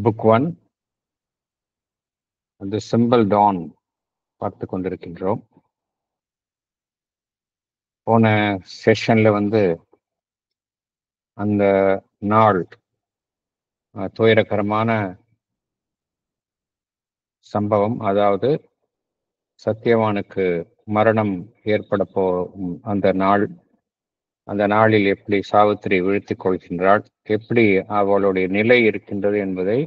Book 1 அந்த simple Don பார்த்து கொண்டிருக்கின்றோம். போன செஷன்ல அந்த நாள் துயரகரமான சம்பவம், அதாவது சத்தியவானுக்கு மரணம் ஏற்பட போகும் அந்த நாளில் எப்படி சாவித்திரி விழித்துக் கொள்கின்றாள், எப்படி அவளுடைய நிலை இருக்கின்றது என்பதை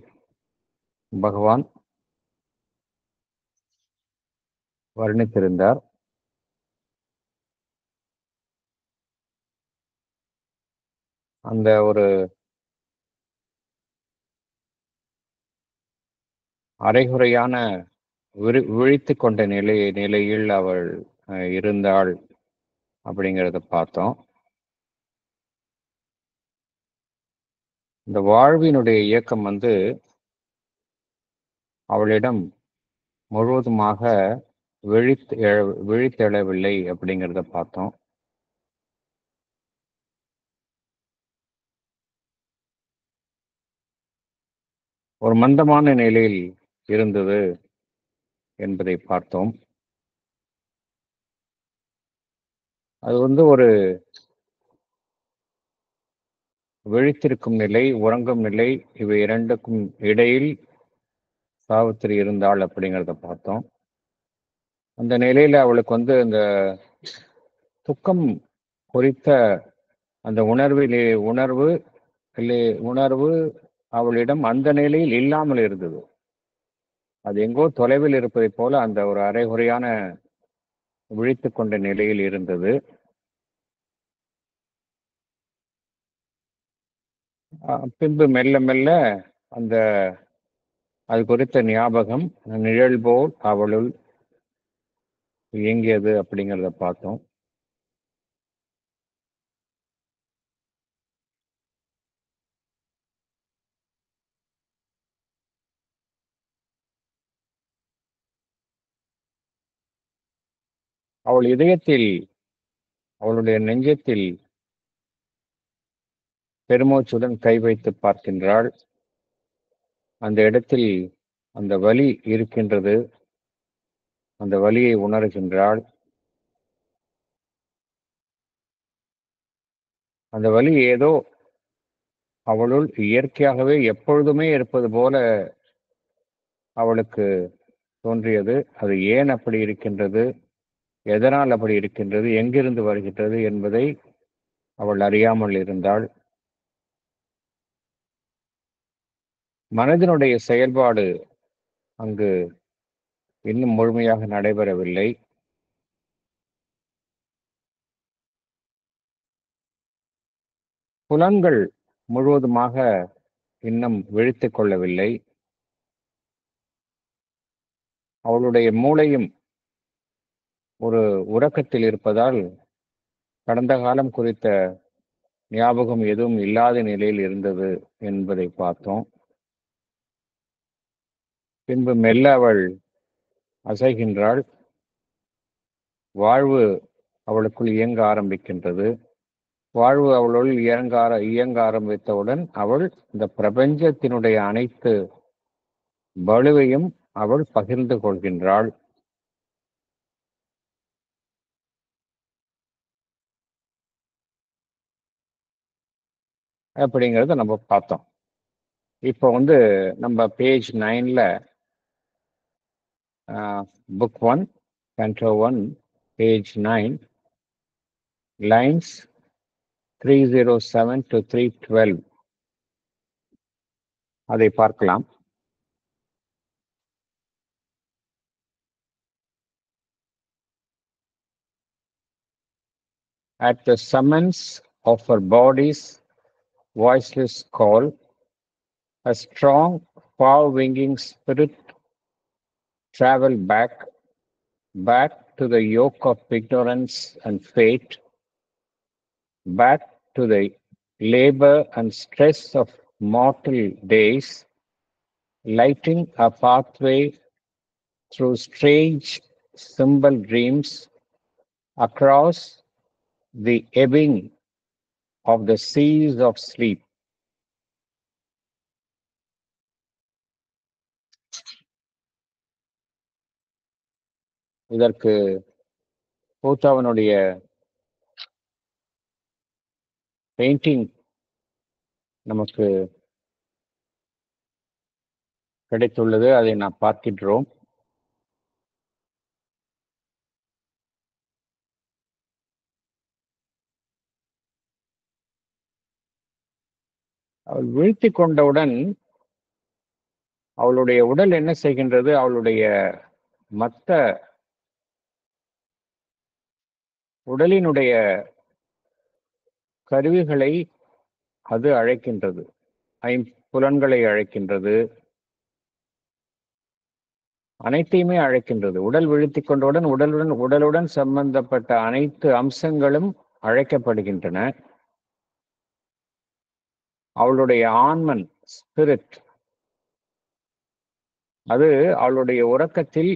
பகவான் வர்ணித்திருந்தார். அந்த ஒரு அரைகுறையான விழித்துக் கொண்ட நிலையில் அவள் இருந்தாள் அப்படிங்கிறத பார்த்தோம். இந்த வாழ்வினுடைய இயக்கம் அவளிடம் முழுவதுமாக விழித்தெழவில்லை அப்படிங்கிறத பார்த்தோம். ஒரு மந்தமான நிலையில் இருந்தது என்பதை பார்த்தோம். அது ஒரு விழித்திருக்கும் நிலை, உறங்கும் நிலை, இவை இரண்டுக்கும் இடையில் சாவித்திரி இருந்தாள் அப்படிங்கிறத பார்த்தோம். அந்த நிலையில அவளுக்கு அந்த துக்கம் குறித்த அந்த உணர்வு அவளிடம் அந்த நிலையில் இல்லாமல் இருந்தது. அது எங்கோ தொலைவில் இருப்பதை போல அந்த ஒரு அரைகுறையான விழித்துக் கொண்ட நிலையில் இருந்தது. பின்பு மெல்ல மெல்ல அது குறித்த ஞாபகம் நிழல் போல் அவளுள் இயங்கியது அப்படிங்கிறத பார்த்தோம். அவள் இதயத்தில், அவளுடைய நெஞ்சத்தில் பெருமூச்சுடன் கை வைத்து பார்க்கின்றாள். அந்த இடத்தில் அந்த வலி இருக்கின்றது. அந்த வலியை உணர்கின்றாள். அந்த வலி ஏதோ அவளுள் இயற்கையாகவே எப்பொழுதுமே இருப்பது போல அவளுக்கு தோன்றியது. அது ஏன் அப்படி இருக்கின்றது, எதனால் அப்படி இருக்கின்றது, எங்கிருந்து வருகின்றது என்பதை அவள் அறியாமல் இருந்தாள். மனதினுடைய செயல்பாடு அங்கு இன்னும் முழுமையாக நடைபெறவில்லை. புலன்கள் முழுவதுமாக இன்னும் விழித்துக் கொள்ளவில்லை. அவளுடைய மூளையும் ஒரு உறக்கத்தில் இருப்பதால் கடந்த காலம் குறித்த ஞாபகம் எதுவும் இல்லாத நிலையில் இருந்தது என்பதை பார்த்தோம். பின்பு மெல்ல அவள் அசைகின்றாள். வாழ்வு அவளுக்குள் இயங்க ஆரம்பிக்கின்றது. வாழ்வு அவளுள் இயங்க ஆரம்பித்தவுடன் அவள் இந்த பிரபஞ்சத்தினுடைய அனைத்து வலுவையும் அவள் பகிர்ந்து கொள்கின்றாள். அப்படிங்கிறத நம்ம பார்த்தோம். இப்போ நம்ம பேஜ் 9ல book 1 Canto 1 page 9 lines 307 to 312 அதை பார்க்கலாம். At the summons of her body's voiceless call, a strong, far-winging spirit traveled back to the yoke of ignorance and fate, back to the labor and stress of mortal days, lighting a pathway through strange symbol dreams across the ebbing of the seas of sleep. இதற்கு பூத்தாவனுடைய painting நமக்கு கிடைத்துள்ளது. அதை நாம் பார்க்கின்றோம். அவள் வீழ்த்தி கொண்டவுடன் அவளுடைய உடல் என்ன செய்கின்றது? அவளுடைய மற்ற உடலினுடைய கருவிகளை அது அழைக்கின்றது. ஐம்புலன்களை அழைக்கின்றது. அனைத்தையுமே அழைக்கின்றது. உடல் விழுத்தி கொண்டவுடன் உடலுடன் சம்பந்தப்பட்ட அனைத்து அம்சங்களும் அழைக்கப்படுகின்றன. அவளுடைய ஆன்மன், ஸ்பிரிட், அது அவளுடைய உறக்கத்தில்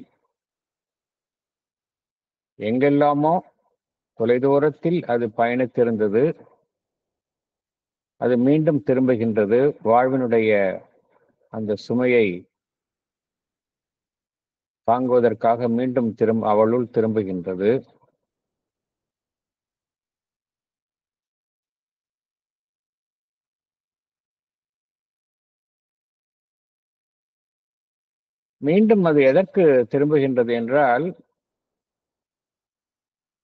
எங்கெல்லாமோ தொலைதூரத்தில் அது பயணித்திருந்தது. அது மீண்டும் திரும்புகின்றது. வாழ்வினுடைய அந்த சுமையை தாங்குவதற்காக மீண்டும் அவளுள் திரும்புகின்றது. மீண்டும் அது எதற்கு திரும்புகின்றது என்றால்,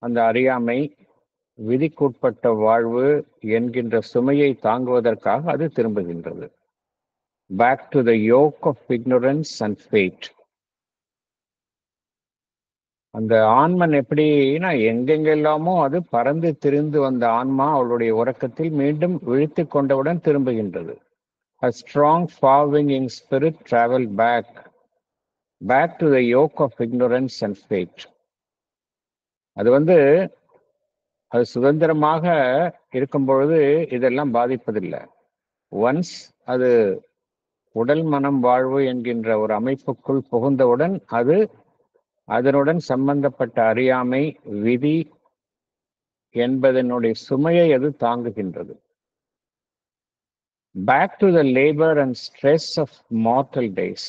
அந்த அறியாமை, விதிக்குட்பட்ட வாழ்வு என்கின்ற சுமையை தாங்குவதற்காக அது திரும்புகின்றது. Back to the yoke of ignorance and fate. அந்த ஆன்மன் எப்படின்னா, எங்கெங்கெல்லாமோ அது பறந்து திரிந்து வந்த ஆன்மா அவளுடைய உறக்கத்தில் மீண்டும் விழித்து கொண்டவுடன் திரும்புகின்றது. A strong far-winging spirit traveled back to the yoke of ignorance and fate. அது சுதந்திரமாக இருக்கும் பொழுது இதெல்லாம் பாதிப்பதில்லை. ஒன்ஸ் அது உடல் மனம் வாழ்வு என்கின்ற ஒரு அமைப்புக்குள் புகுந்தவுடன் அது அதனுடன் சம்பந்தப்பட்ட அறியாமை, விதி என்பதனுடைய சுமையை அது தாங்குகின்றது. Back to the labour and stress of mortal days.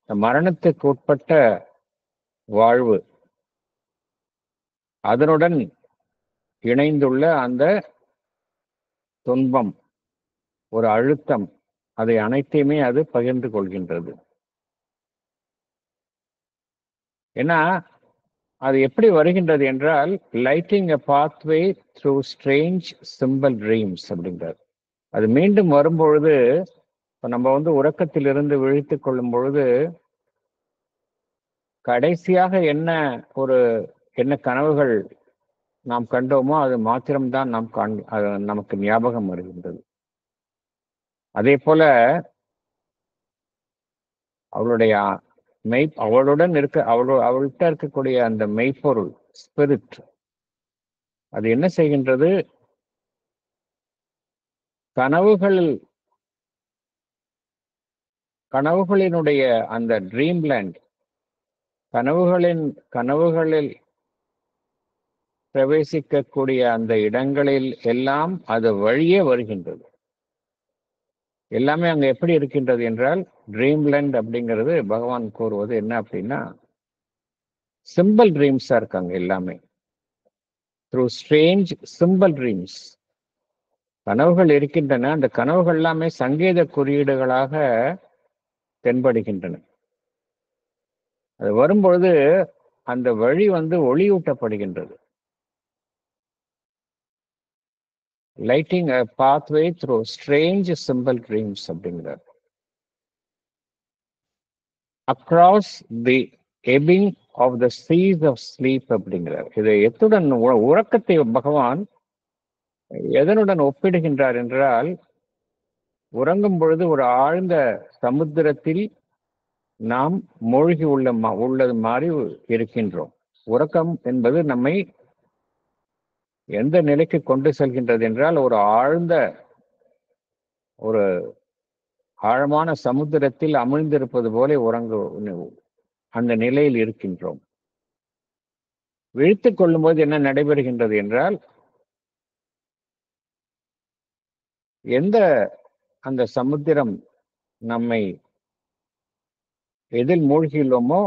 மரணத்துக்கு உட்பட்ட வாழ்வு, அதனுடன் இணைந்துள்ள அந்த துன்பம், ஒரு அழுத்தம், அதை அனைத்தையுமே அது பகிர்ந்து கொள்கின்றது. ஏன்னா அது எப்படி வருகின்றது என்றால், lighting a pathway through strange simple dreams அப்படின்றார். அது மீண்டும் வரும்பொழுது, நம்ம உறக்கத்திலிருந்து விழித்துக் கொள்ளும் பொழுது கடைசியாக என்ன கனவுகள் நாம் கண்டோமோ அது மாத்திரம்தான் நமக்கு ஞாபகம் வருகின்றது. அதே போல அவள்கிட்ட இருக்கக்கூடிய அந்த மெய்ப்பொருள், ஸ்பிரிட், அது என்ன செய்கின்றது? கனவுகளினுடைய அந்த ட்ரீம்லேண்ட், கனவுகளில் பிரவேசிக்கக்கூடிய அந்த இடங்களில் எல்லாம் அது வழியே வருகின்றது. எல்லாமே அங்க எப்படி இருக்கின்றது என்றால், ட்ரீம்லேண்ட் அப்படிங்கிறது பகவான் கூறுவது என்ன அப்படின்னா, சிம்பிள் ட்ரீம்ஸா இருக்காங்க எல்லாமே. Through strange simple dreams. கனவுகள் இருக்கின்றன. அந்த கனவுகள் எல்லாமே சங்கேத குறியீடுகளாக தென்படுகின்றன. அது வரும்பொழுது அந்த வழி ஒளியூட்டப்படுகின்றது. Lighting a pathway through strange simple dreams அப்படிங்கிறார். Across the ebbing of the seas of sleep அப்படிங்கிறார். இதை எத்துடன் உறக்கத்தை பகவான் எதனுடன் ஒப்பிடுகின்றார் என்றால், உறங்கும் பொழுது ஒரு ஆழ்ந்த சமுத்திரத்தில் நாம் மூழ்கி உள்ளது மாதிரி இருக்கின்றோம். உறக்கம் என்பது நம்மை எந்த நிலைக்கு கொண்டு செல்கின்றது என்றால், ஒரு ஆழமான சமுத்திரத்தில் அமிழ்ந்திருப்பது போல அந்த நிலையில் இருக்கின்றோம். விழித்துக் கொள்ளும்போது என்ன நடைபெறுகின்றது என்றால், எந்த அந்த சமுத்திரம் நம்மை எதில் மூழ்கியுள்ளோமோ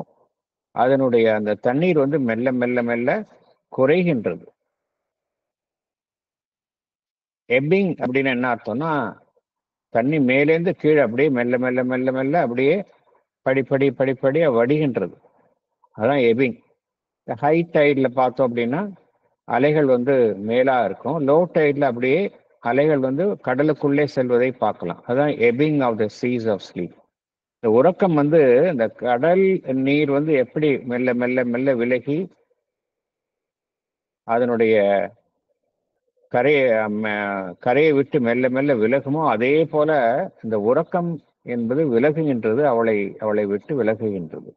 அதனுடைய அந்த தண்ணீர் வந்து மெல்ல மெல்ல மெல்ல குறைகின்றது. எப்பிங் அப்படின்னு என்ன அர்த்தம்னா, தண்ணி மேலேந்து கீழே அப்படியே மெல்ல மெல்ல மெல்ல மெல்ல அப்படியே படிப்படியா வடிகின்றது. அதான் எபிங். ஹை டைட்ல பார்த்தோம் அப்படின்னா அலைகள் வந்து மேலா இருக்கும். லோ டைட்ல அப்படியே அலைகள் வந்து கடலுக்குள்ளே செல்வதை பார்க்கலாம். அதான் ebbing of the seas of sleep. இந்த உறக்கம் வந்து இந்த கடல் நீர் வந்து எப்படி மெல்ல மெல்ல மெல்ல விலகி அதனுடைய கரையை கரையை விட்டு மெல்ல மெல்ல விலகுமோ அதே போல இந்த உறக்கம் என்பது விலகுகின்றது, அவளை அவளை விட்டு விலகுகின்றது.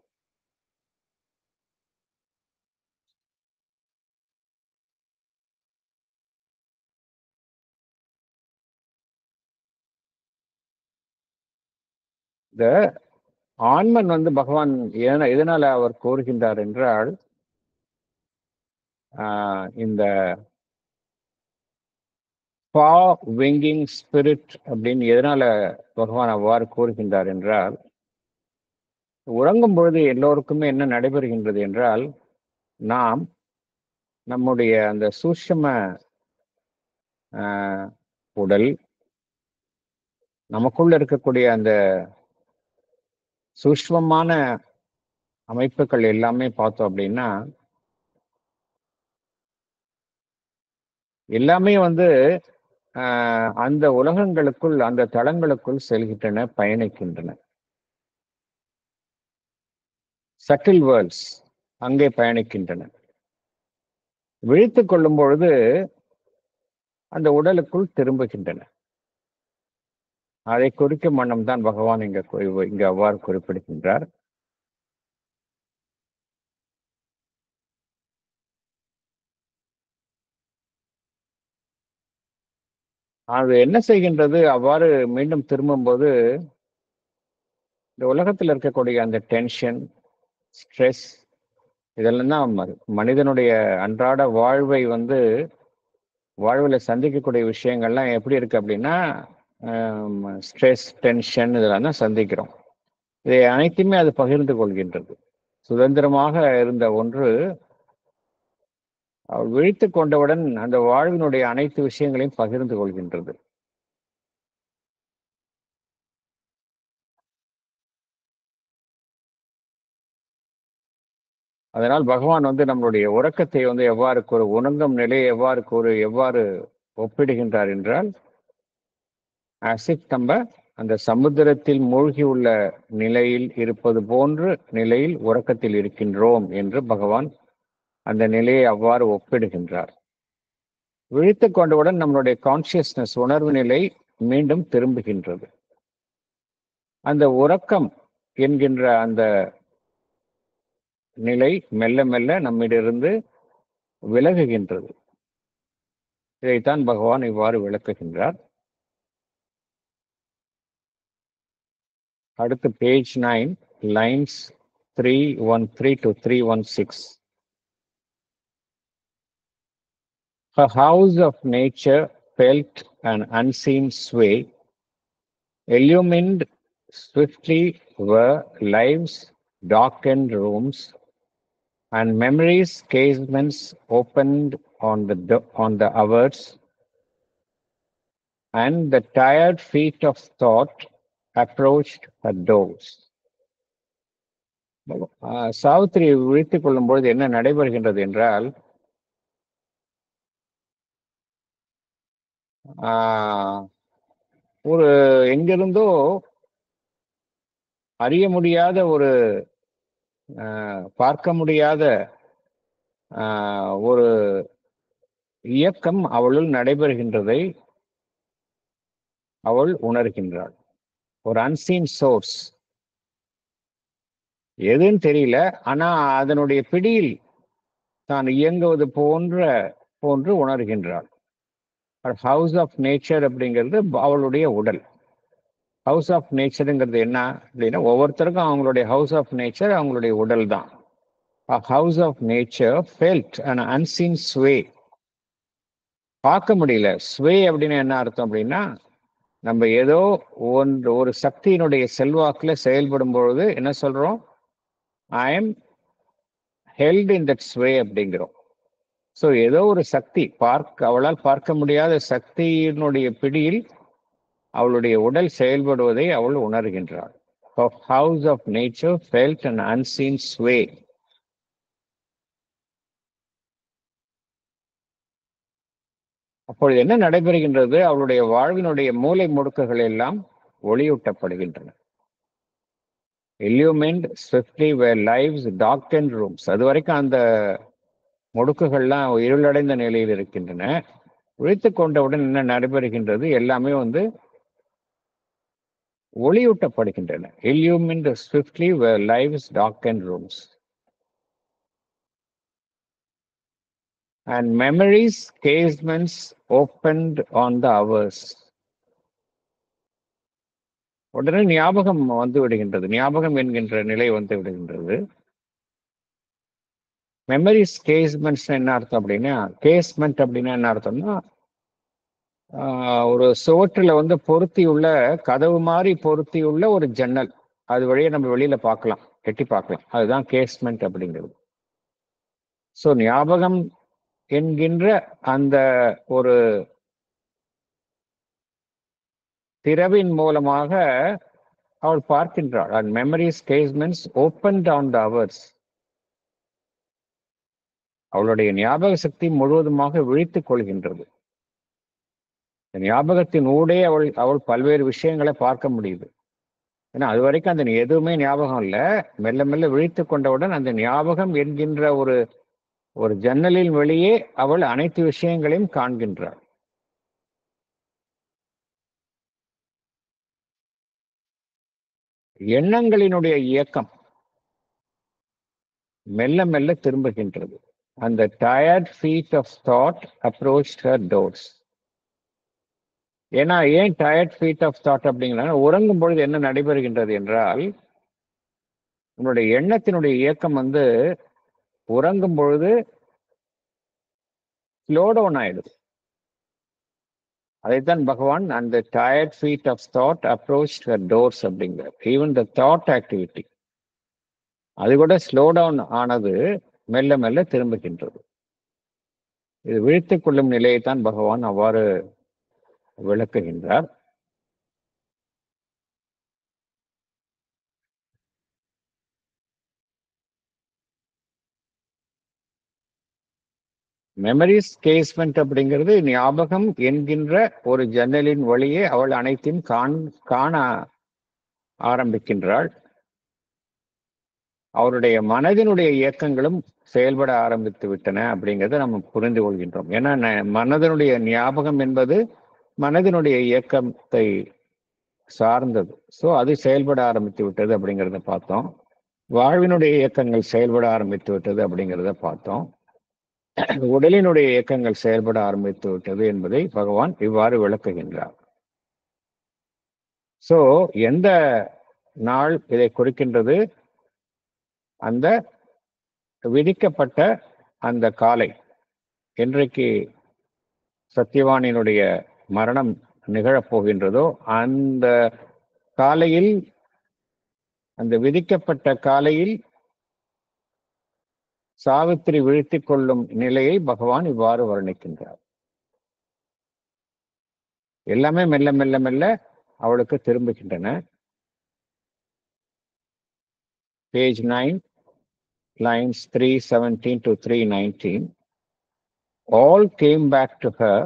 இந்த ஆண்மன் வந்து பகவான் எதனால அவர் கோருகின்றார் என்றால், இந்த பா விங்கிங் ஸ்பிரிட் அப்படின்னு எதனால பகவான் அவ்வாறு கூறுகின்றார் என்றால், உறங்கும் பொழுது எல்லோருக்குமே என்ன நடைபெறுகின்றது என்றால், நாம் நம்முடைய அந்த சூட்சும உடல், நமக்குள்ள இருக்கக்கூடிய அந்த சூஷ்மமான அமைப்புகள் எல்லாமே பார்த்தோம் அப்படின்னா, எல்லாமே வந்து அந்த உலகங்களுக்குள், அந்த தளங்களுக்குள் செல்கின்றன, பயணிக்கின்றன. சட்டில் வேர்ல்ட்ஸ் அங்கே பயணிக்கின்றன. விழித்துக் கொள்ளும் பொழுது அந்த உடலுக்குள் திரும்புகின்றன. அதை குறிக்கும் வண்ணம் தான் பகவான் இங்க அவ்வாறு குறிப்பிடுகின்றார். அது என்ன செய்கின்றது, அவ்வாறு மீண்டும் திரும்பும்போது இந்த உலகத்தில் இருக்கக்கூடிய அந்த டென்ஷன், ஸ்ட்ரெஸ் இதெல்லாம் தான் மனிதனுடைய அன்றாட வாழ்வை வந்து வாழ்வில் சந்திக்கக்கூடிய விஷயங்கள்லாம் எப்படி இருக்கு அப்படின்னா, ஸ்ட்ரெஸ், டென்ஷன் இதெல்லாம் தான் சந்திக்கிறோம். இதை அனைத்துமே அது பகிர்ந்து கொள்கின்றது. சுதந்திரமாக இருந்த ஒன்று விழித்துக் கொண்டவுடன் அந்த வாழ்வினுடைய அனைத்து விஷயங்களையும் பகிர்ந்து கொள்கின்றது. அதனால் பகவான் வந்து நம்மளுடைய உறக்கத்தை வந்து எவ்வாறு உணங்கும் நிலையை எவ்வாறு ஒப்பிடுகின்றார் என்றால், நம்ம அந்த சமுத்திரத்தில் மூழ்கி உள்ள நிலையில் இருப்பது போன்று நிலையில் உறக்கத்தில் இருக்கின்றோம் என்று பகவான் அந்த நிலையை அவ்வாறு ஒப்பிடுகின்றார். விழித்துக் கொண்டவுடன் நம்மளுடைய கான்சியஸ்னஸ், உணர்வு நிலை மீண்டும் திரும்புகின்றது. அந்த உறக்கம் என்கின்ற அந்த நிலை மெல்ல மெல்ல நம்மிடமிருந்து விலகுகின்றது. இதைத்தான் பகவான் இவ்வாறு விளக்குகின்றார். அடுத்து page 9, lines 313 to 316. A house of nature felt an unseen sway, illumined swiftly were lives, darkened rooms, and memories' casements opened on the hours, and the tired feet of thought approached her doors. Savitri விழித்துக் கொள்ளும் பொழுது என்ன நடைபெறுகின்றது என்றால், ஒரு எங்கிருந்தோ அறிய முடியாத ஒரு பார்க்க முடியாத ஒரு இயக்கம் அவளுள் நடைபெறுகின்றதை அவள் உணர்கின்றாள். ஒரு அன்சீன் சோர்ஸ், எதுன்னு தெரியல, ஆனா அதனுடைய பிடியில் தான் இயங்குவது போன்று உணர்கின்றாள். ஹவுஸ் ஆஃப் நேச்சர் அப்படிங்கிறது அவளுடைய உடல். ஹவுஸ் ஆஃப் நேச்சருங்கிறது என்ன அப்படின்னா, ஒவ்வொருத்தருக்கும் அவங்களுடைய ஹவுஸ் ஆஃப் நேச்சர் அவங்களுடைய உடல் தான். House of nature felt an unseen sway. பார்க்க முடியல. ஸ்வே அப்படின்னு என்ன அர்த்தம் அப்படின்னா, நம்ம ஏதோ ஒரு சக்தியினுடைய செல்வாக்குல செயல்படும் பொழுது என்ன சொல்றோம், I am held in that sway அப்படிங்கிறோம். ஸோ ஏதோ ஒரு சக்தி, அவளால் பார்க்க முடியாத சக்தியினுடைய பிடியில் அவளுடைய உடல் செயல்படுவதை அவள் உணர்கின்றாள். House of nature felt an unseen sway. அப்பொழுது என்ன நடைபெறுகின்றது? அவளுடைய வாழ்வினுடைய மூலை முடுக்குகள் எல்லாம் ஒளியூட்டப்படுகின்றன. illumined swiftly where lives darkened rooms. அது வரைக்கும் அந்த முடுக்குகள்லாம் இருளடைந்த நிலையில் இருக்கின்றன. விழித்து கொண்டவுடன் என்ன நடைபெறுகின்றது? எல்லாமே ஒளியூட்டப்படுகின்றன. illumined swiftly where lives darkened rooms. And memories casements opened on the hours. உடனே ஞாபகம் வந்து விடுகின்றது. ஞாபகம் என்கின்ற நிலை வந்து விடுகின்றது. மெமரிஸ் கேஸ்மெண்ட்ஸ் என்ன அர்த்தம் அப்படின்னா, கேஸ்மெண்ட் அப்படின்னா என்ன அர்த்தம்னா, ஒரு சுவற்றில் பொருத்தியுள்ள கதவு மாதிரி பொருத்தியுள்ள ஒரு ஜன்னல். அது வழியே நம்ம வெளியில பார்க்கலாம், எட்டி பார்க்கலாம். அதுதான் கேஸ்மெண்ட் அப்படிங்கிறது. ஸோ ஞாபகம் என்கின்ற அந்த ஒரு திறவின் மூலமாக அவள் பார்க்கின்றாள். And memory's casements opened on the hours. அவளுடைய ஞாபக சக்தி முழுவதுமாக விழித்துக் கொள்கின்றது. ஞாபகத்தின் ஊடே அவள் பல்வேறு விஷயங்களை பார்க்க முடியுது. ஏன்னா அது வரைக்கும் அந்த எதுவுமே ஞாபகம் இல்லை. மெல்ல மெல்ல விழித்து கொண்டவுடன் அந்த ஞாபகம் என்கின்ற ஒரு ஜன்னலின் வெளியே அவள் அனைத்து விஷயங்களையும் காண்கின்றாள். எண்ணங்களினுடைய இயக்கம் மெல்ல மெல்ல திரும்புகின்றது. அந்த tired feet of thought approached her doors. ஏன்னா ஏன் டயர்ட் ஃபீட் ஆஃப் தாட் அப்படிங்கிறாங்க? உறங்கும் பொழுது என்ன நடைபெறுகின்றது என்றால், உன்னுடைய எண்ணத்தினுடைய இயக்கம் உறங்கும் பொழுது ஸ்லோ டவுன் ஆயிடுது. அதைத்தான் பகவான் அந்த tired feet of thought approached her doors அப்படிங்கிறார். ஈவன் த தாட் ஆக்டிவிட்டி அது கூட ஸ்லோ டவுன் ஆனது மெல்ல மெல்ல திரும்புகின்றது. இது விழித்துக் கொள்ளும் நிலையைத்தான் பகவான் அவ்வாறு விளக்குகின்றார். மெமரிஸ் கேஸ்மெண்ட் அப்படிங்கிறது ஞாபகம் என்கின்ற ஒரு ஜன்னலின் வழியே அவள் அனைத்தையும் காண ஆரம்பிக்கின்றாள். அவருடைய மனதினுடைய இயக்கங்களும் செயல்பட ஆரம்பித்து விட்டன அப்படிங்கிறத நம்ம புரிந்து கொள்கின்றோம். ஏன்னா மனதினுடைய ஞாபகம் என்பது மனதினுடைய இயக்கத்தை சார்ந்தது. ஸோ அது செயல்பட ஆரம்பித்து விட்டது அப்படிங்கிறத பார்த்தோம். வாழ்வினுடைய இயக்கங்கள் செயல்பட ஆரம்பித்து விட்டது அப்படிங்கிறத பார்த்தோம். உடலினுடைய இயக்கங்கள் செயல்பட ஆரம்பித்து விட்டது என்பதை பகவான் இவ்வாறு விளக்குகின்றார். ஸோ எந்த நாள் இதை குறிக்கின்றது? அந்த விதிக்கப்பட்ட அந்த காலை, என்றைக்கு சத்தியவானினுடைய மரணம் நிகழப்போகின்றதோ அந்த காலையில், அந்த விதிக்கப்பட்ட காலையில் சாவித்திரி விழித்துக் கொள்ளும் நிலையை பகவான் இவ்வாறு வர்ணிக்கின்றார். எல்லாமே மெல்ல மெல்ல மெல்ல அவளுக்கு திரும்புகின்றன. Page 9, lines 317 to 319. All came back to her,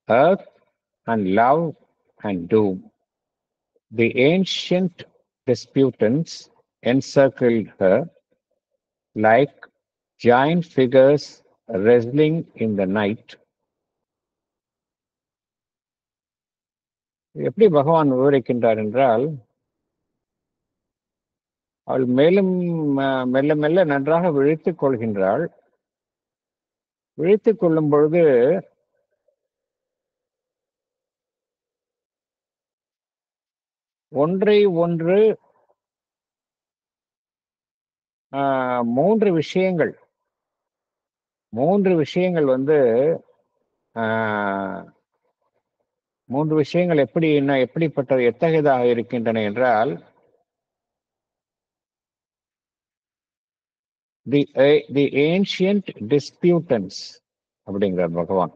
earth and love and doom. The ancient disputants encircled her like giant figures wrestling in the night. எப்படி பகவான் விவரிக்கின்றார் என்றால், அவள் மேலும் மெல்ல மெல்ல நன்றாக விழித்துக் கொள்கின்றாள். விழித்துக் கொள்ளும் பொழுது ஒன்றை ஒன்று மூன்று விஷயங்கள் மூன்று விஷயங்கள் எப்படிப்பட்டது, எத்தகையதாக இருக்கின்றன என்றால், தி ஏன்ஷியன்ட் டிஸ்பியூட்டன்ஸ் அப்படிங்கிறார் பகவான்.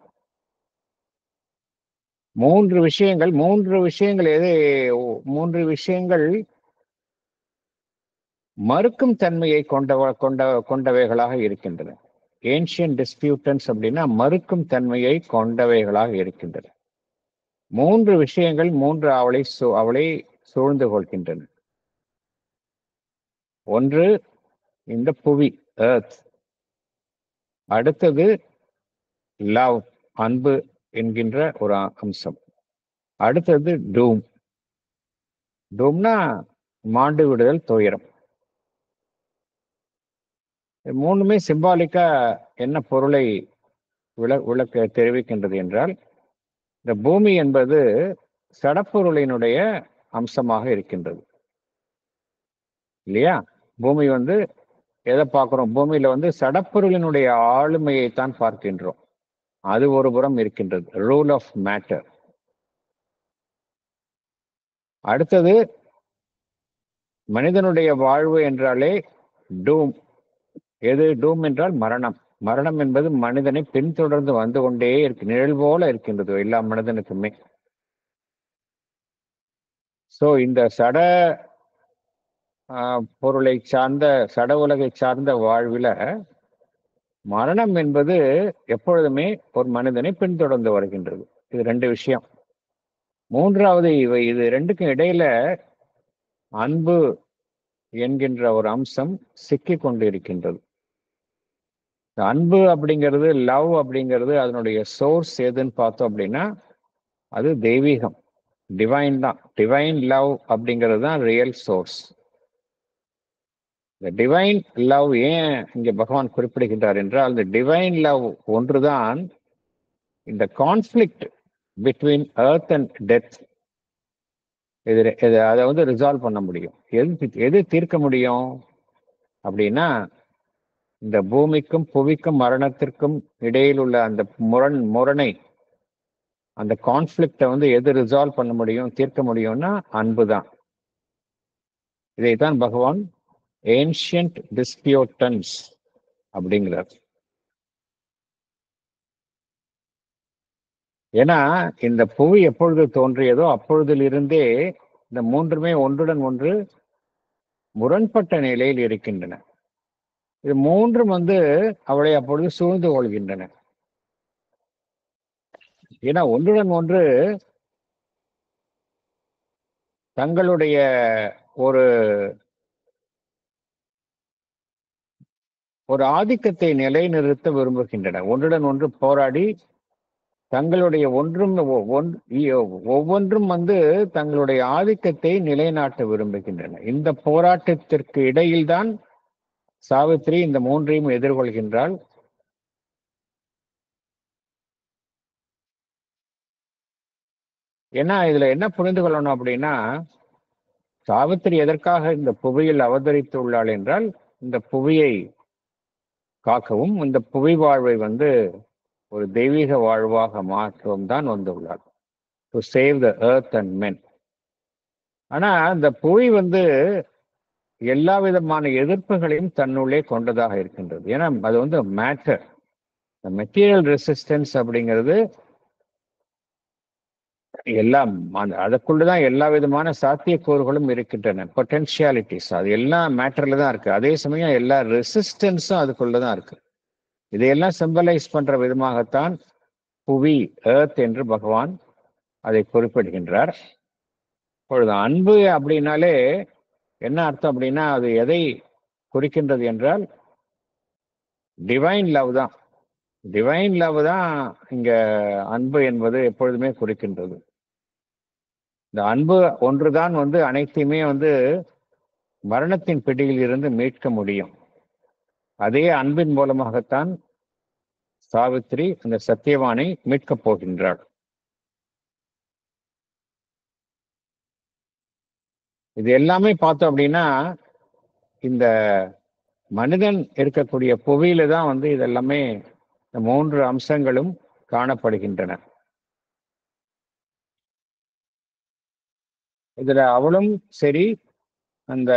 மூன்று விஷயங்கள் எது? மூன்று விஷயங்கள் மறுக்கும் தன்மையை கொண்டவைகளாக இருக்கின்றன. ஏன்ஷியன்ட் டிஸ்பியூட்டன்ஸ் அப்படின்னா மறுக்கும் தன்மையை கொண்டவைகளாக இருக்கின்றன. மூன்று விஷயங்கள் அவளை சூழ்ந்து கொள்கின்றன. ஒன்று இந்த புவி, எர்த். அடுத்தது லவ், அன்பு என்கின்ற ஒரு அம்சம். அடுத்தது டூம். டூம்னா மாண்டு விடுதல், துயரம். மூணுமே சிம்பாலிக்கா என்ன பொருளை விளக்க தெரிவிக்கின்றது என்றால், இந்த பூமி என்பது சடப்பொருளினுடைய அம்சமாக இருக்கின்றது இல்லையா? பூமி வந்து எதை பார்க்கிறோம்? பூமியில சடப்பொருளினுடைய ஆளுமையை தான் பார்க்கின்றோம். அது ஒரு புறம் இருக்கின்றது, ரூல் ஆஃப் மேட்டர். அடுத்தது மனிதனுடைய வாழ்வு என்றாலே டூம். எது டூம் என்றால் மரணம். மரணம் என்பது மனிதனை பின்தொடர்ந்து வந்து கொண்டே இருக்கு, நிழல் போல இருக்கின்றது எல்லா மனிதனுக்குமே. சோ இந்த சட பொருளை சார்ந்த, சட உலகை சார்ந்த வாழ்வில மரணம் என்பது எப்பொழுதுமே ஒரு மனிதனை பின்தொடர்ந்து வருகின்றது. இது ரெண்டு விஷயம். மூன்றாவது இது ரெண்டுக்கும் இடையில அன்பு என்கின்ற ஒரு அம்சம் சிக்கி கொண்டு இருக்கின்றது. அன்பு அப்படிங்கிறது, லவ் அப்படிங்கிறது, அதனுடைய சோர்ஸ் எதுன்னு பார்த்தோம் அப்படின்னா அது தெய்வீகம், டிவைன் தான். டிவைன் லவ் அப்படிங்கிறது தான் ரியல் சோர்ஸ். இந்த டிவைன் லவ் ஏன் இங்க பகவான் குறிப்பிடுகின்றார் என்றால், இந்த டிவைன் லவ் ஒன்றுதான் இந்த conflict between earth and death அதை ரிசால்வ் பண்ண முடியும். எது தீர்க்க முடியும் அப்படின்னா, இந்த பூமிக்கும் புவிக்கும் மரணத்திற்கும் இடையில் உள்ள அந்த முரணை, அந்த கான்ஃபிளிக்டை எது ரிசால்வ் பண்ண முடியும், தீர்க்க முடியும்னா அன்பு தான். இதைத்தான் பகவான் ஏன்ஷியன்ட் டிஸ்பியூட்டன்ஸ் அப்படிங்கிறார். ஏன்னா இந்த புவி எப்பொழுது தோன்றியதோ அப்பொழுதிலிருந்தே இந்த மூன்றுமே ஒன்றுடன் ஒன்று முரண்பட்ட நிலையில் இருக்கின்றன. இது மூன்றும் அவளை அப்பொழுது சூழ்ந்து கொள்கின்றன. ஏன்னா ஒன்றுடன் ஒன்று தங்களுடைய ஒரு ஒரு ஆதிக்கத்தை நிலைநிறுத்த விரும்புகின்றன. ஒன்றுடன் ஒன்று போராடி தங்களுடைய ஒவ்வொன்றும் தங்களுடைய ஆதிக்கத்தை நிலைநாட்ட விரும்புகின்றன. இந்த போராட்டத்திற்கு இடையில்தான் சாவித்திரி இந்த மூன்றையும் எதிர்கொள்கின்றாள். ஏன்னா இதுல என்ன புரிந்து கொள்ளணும் அப்படின்னா, சாவித்திரி எதற்காக இந்த புவியில் அவதரித்துள்ளாள் என்றால், இந்த புவியை காக்கவும், இந்த புவி வாழ்வை ஒரு தெய்வீக வாழ்வாக மாற்றவும் தான் வந்துள்ளார். To save the earth and men. ஆனா இந்த புவி எல்லா விதமான எதிர்ப்புகளையும் தன்னுள்ளே கொண்டதாக இருக்கின்றது. ஏன்னா அது மேட்டர். மெட்டீரியல் ரெசிஸ்டன்ஸ் அப்படிங்கிறது எல்லாம் அதற்குள்ளதான் எல்லா விதமான சாத்தியக்கூறுகளும் இருக்கின்றன, பொட்டென்ஷியாலிட்டிஸ். அது எல்லாம் மேட்டர்ல தான் இருக்கு. அதே சமயம் எல்லா ரெசிஸ்டன்ஸும் அதுக்குள்ளதான் இருக்கு. இதையெல்லாம் சிம்பலைஸ் பண்ற விதமாகத்தான் புவி, எர்த் என்று பகவான் அதை குறிப்பிடுகின்றார். இப்பொழுது அன்பு அப்படின்னாலே என்ன அர்த்தம் அப்படின்னா, அது எதை குறிக்கின்றது என்றால் டிவைன் லவ் தான். டிவைன் லவ் தான் இங்க அன்பு என்பது எப்பொழுதுமே குறிக்கின்றது. இந்த அன்பு ஒன்றுதான் அனைத்தையுமே மரணத்தின் பிடியில் இருந்து மீட்க முடியும். அதே அன்பின் மூலமாகத்தான் சாவித்திரி அந்த சத்தியவானை மீட்கப் போகின்றாள். இது எல்லாமே பார்த்தோம் அப்படின்னா, இந்த மனிதன் இருக்கக்கூடிய புவியில தான் இதெல்லாமே, இந்த மூன்று அம்சங்களும் காணப்படுகின்றன. இதுல அவளும் சரி, அந்த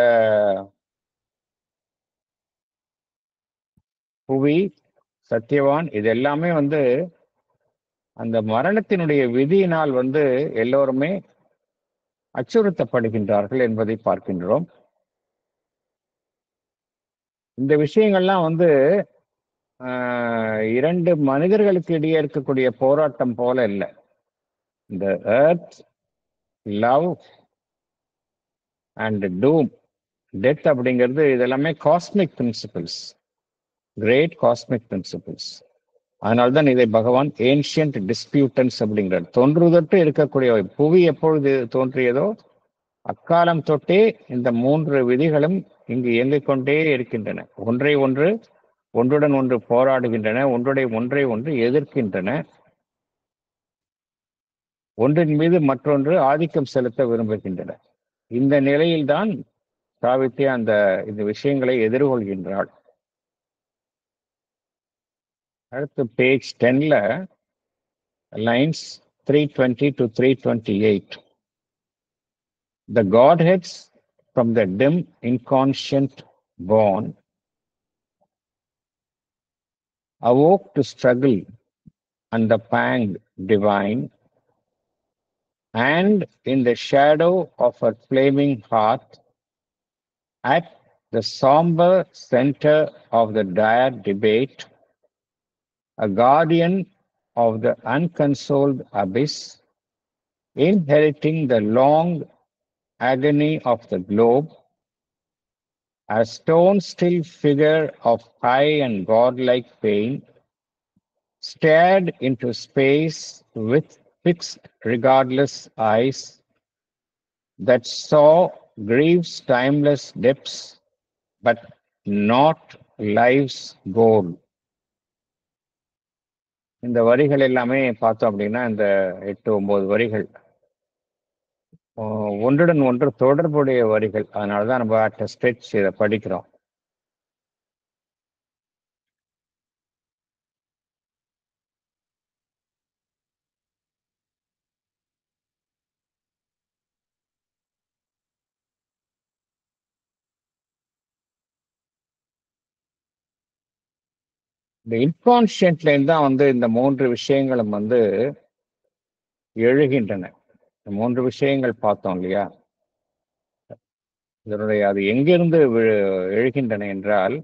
புவி, சத்தியவான், இது எல்லாமே வந்து அந்த மரணத்தினுடைய விதியினால் வந்து எல்லோருமே அச்சுறுத்தப்படுகின்றார்கள் என்பதை பார்க்கின்றோம். இந்த விஷயங்கள்லாம் வந்து இரண்டு மனிதர்களுக்கு இடையே இருக்கக்கூடிய போராட்டம் போல இல்லை. இந்த earth, love and doom, death அப்படிங்கிறது இதெல்லாமே cosmic principles, great cosmic principles. அதனால்தான் இதை பகவான் ஏன்ஷியன்ட் டிஸ்பியூட்டன்ஸ் அப்படிங்கிறார். தொன்றுதொட்டு இருக்கக்கூடிய புவி எப்பொழுது தோன்றியதோ அக்காலம் தொட்டே இந்த மூன்று விதிகளும் இங்கு இயங்கிக் கொண்டே இருக்கின்றன. ஒன்றுடன் ஒன்று போராடுகின்றன, ஒன்றை ஒன்று எதிர்க்கின்றன, ஒன்றின் மீது மற்றொன்று ஆதிக்கம் செலுத்த விரும்புகின்றன. இந்த நிலையில்தான் சாவித்ரி இந்த விஷயங்களை எதிர்கொள்கின்றாள். அடுத்து page 10ல lines 320 to 328. The Godheads from the dim inconscient born awoke to struggle and the pang divine, and in the shadow of her flaming heart, at the somber center of the dire debate, a guardian of the unconsoled abyss, inheriting the long agony of the globe, a stone still figure of high and godlike pain, stared into space with fixed, regardless eyes that saw grief's timeless depths, but not life's goal. இந்த வரிகள் எல்லாமே பார்த்தோம் அப்படின்னா, இந்த 8-9 வரிகள் ஒன்றுடன் ஒன்று தொடர்புடைய வரிகள். அதனாலதான் நம்ம அட் ஸ்ட்ரெச் இதை படிக்கிறோம். இந்த இன்கான்ஷியன்ட்ல இருந்து தான் வந்து இந்த மூன்று விஷயங்களும் வந்து எழுகின்றன. மூன்று விஷயங்கள் பார்த்தோம் இல்லையா? இதனுடைய அது எங்கிருந்து எழுகின்றன என்றால்,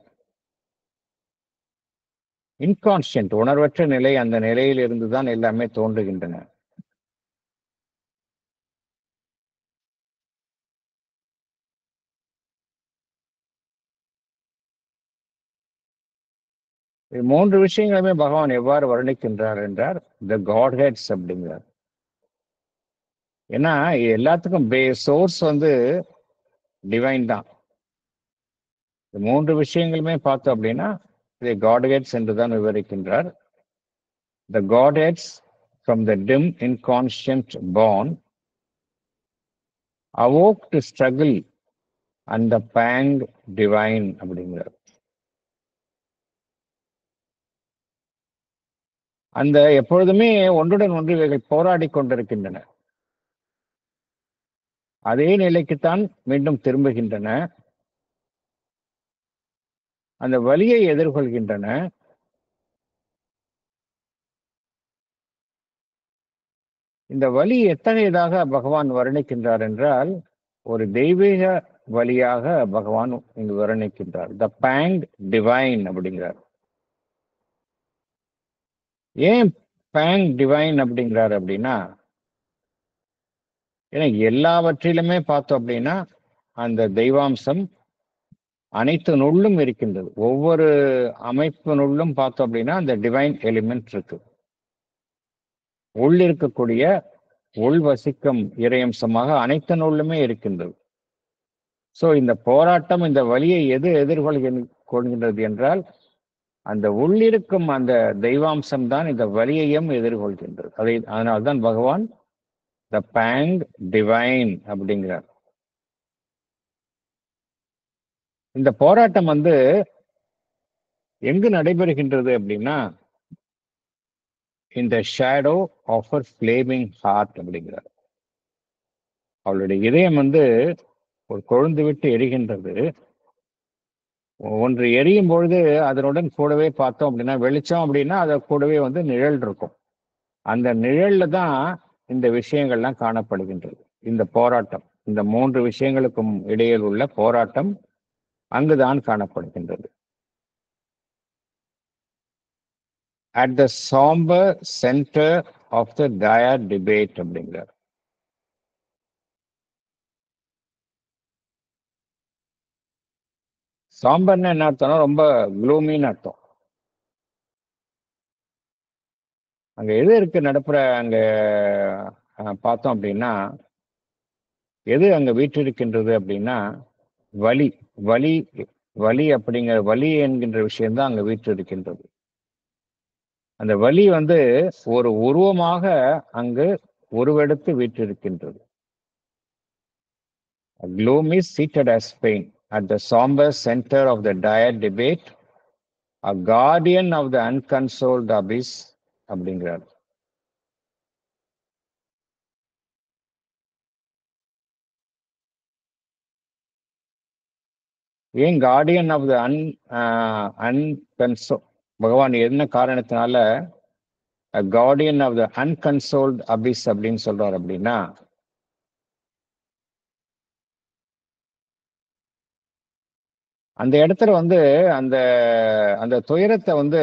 இன்கான்ஷியன்ட், உணர்வற்ற நிலை, அந்த நிலையில் இருந்துதான் எல்லாமே தோன்றுகின்றன. மூன்று விஷயங்களுமே பகவான் எவ்வாறு வர்ணிக்கின்றார் என்றார், த காட் ஹெட்ஸ் அப்படிங்கிறார். ஏன்னா எல்லாத்துக்கும் சோர்ஸ் வந்து டிவைன் தான். மூன்று விஷயங்களுமே பார்த்தோம் அப்படின்னா இதை காட்ஹெட்ஸ் என்று தான் விவரிக்கின்றார். The godheads from the dim inconscient born awake to struggle and the pang divine அப்படிங்கிறார். அந்த எப்பொழுதுமே ஒன்றுடன் ஒன்று இவைகள் போராடி கொண்டிருக்கின்றன. அதே நிலைக்குத்தான் மீண்டும் திரும்புகின்றன. அந்த வலியை எதிர்கொள்கின்றன. இந்த வலி எத்தகையதாக பகவான் வர்ணிக்கின்றார் என்றால், ஒரு தெய்வீக வழியாக பகவான் இங்கு வர்ணிக்கின்றார். த பேங் டிவைன் அப்படிங்கிறார். ஏன் பேங் டிவைன் அப்படிங்கிறார் அப்படின்னா, ஏன்னா எல்லாவற்றிலுமே பார்த்தோம் அப்படின்னா அந்த தெய்வாம்சம் அனைத்தினுள்ளும் இருக்கின்றது. ஒவ்வொரு அமைப்பினுள்ளும் பார்த்தோம் அப்படின்னா அந்த டிவைன் எலிமெண்ட் இருக்கு. உள்ளிருக்கக்கூடிய உள்வசிக்கும் இறையம்சமாக அனைத்தினுள்ளுமே இருக்கின்றது. சோ இந்த போராட்டம், இந்த வலியை எதிர்கொள்கின்றது என்றால், அந்த உள்ளிருக்கும் அந்த தெய்வாம்சம் தான் இந்த வலியையும் எதிர்கொள்கின்றது. அதனால்தான் பகவான் த பேங் டிவைன் அப்படிங்கிறார். இந்த போராட்டம் வந்து எங்கு நடைபெறுகின்றது அப்படின்னா, இந்த shadow of her flaming heart அப்படிங்கிறார். அவளுடைய இதயம் வந்து ஒரு கொழுந்து விட்டு எரிகின்றது. ஒன்று எரியும் பொழுது அதனுடன் கூடவே பார்த்தோம் அப்படின்னா, வெளிச்சம் அப்படின்னா அது கூடவே வந்து நிழல் இருக்கும். அந்த நிழல்ல தான் இந்த விஷயங்கள்லாம் காணப்படுகின்றது. இந்த போராட்டம், இந்த 3 விஷயங்களுக்கும் இடையில் உள்ள போராட்டம் அங்குதான் காணப்படுகின்றது. At the somber center of the dire debate அப்படிங்கிறார். சாம்பர்னா என்ன அர்த்தம்னா ரொம்ப க்ளூமின்னு அர்த்தம். அங்க எது இருக்கு நடப்புற அங்க பார்த்தோம் அப்படின்னா, எது அங்க வீற்றிருக்கின்றது அப்படின்னா, வலி. வலி வலி அப்படிங்கிற வலி என்கின்ற விஷயம் தான் அங்க வீற்றிருக்கின்றது. அந்த வலி வந்து ஒரு உருவமாக அங்கு உருவெடுத்து வீற்றிருக்கின்றது. Gloom is seated as pain at the somber center of the dire debate, a guardian of the unconsoled abyss அப்படிங்கிறார். ஏன் கார்டியன் ஆஃப் த அன்கன்சோ பகவான் என்ன காரணத்தினால கார்டியன் ஆஃப் த அன்கன்சோல்ட் அபிஸ் அப்படின்னு சொல்றாரு அப்படின்னா, அந்த இடத்துல வந்து அந்த அந்த துயரத்தை வந்து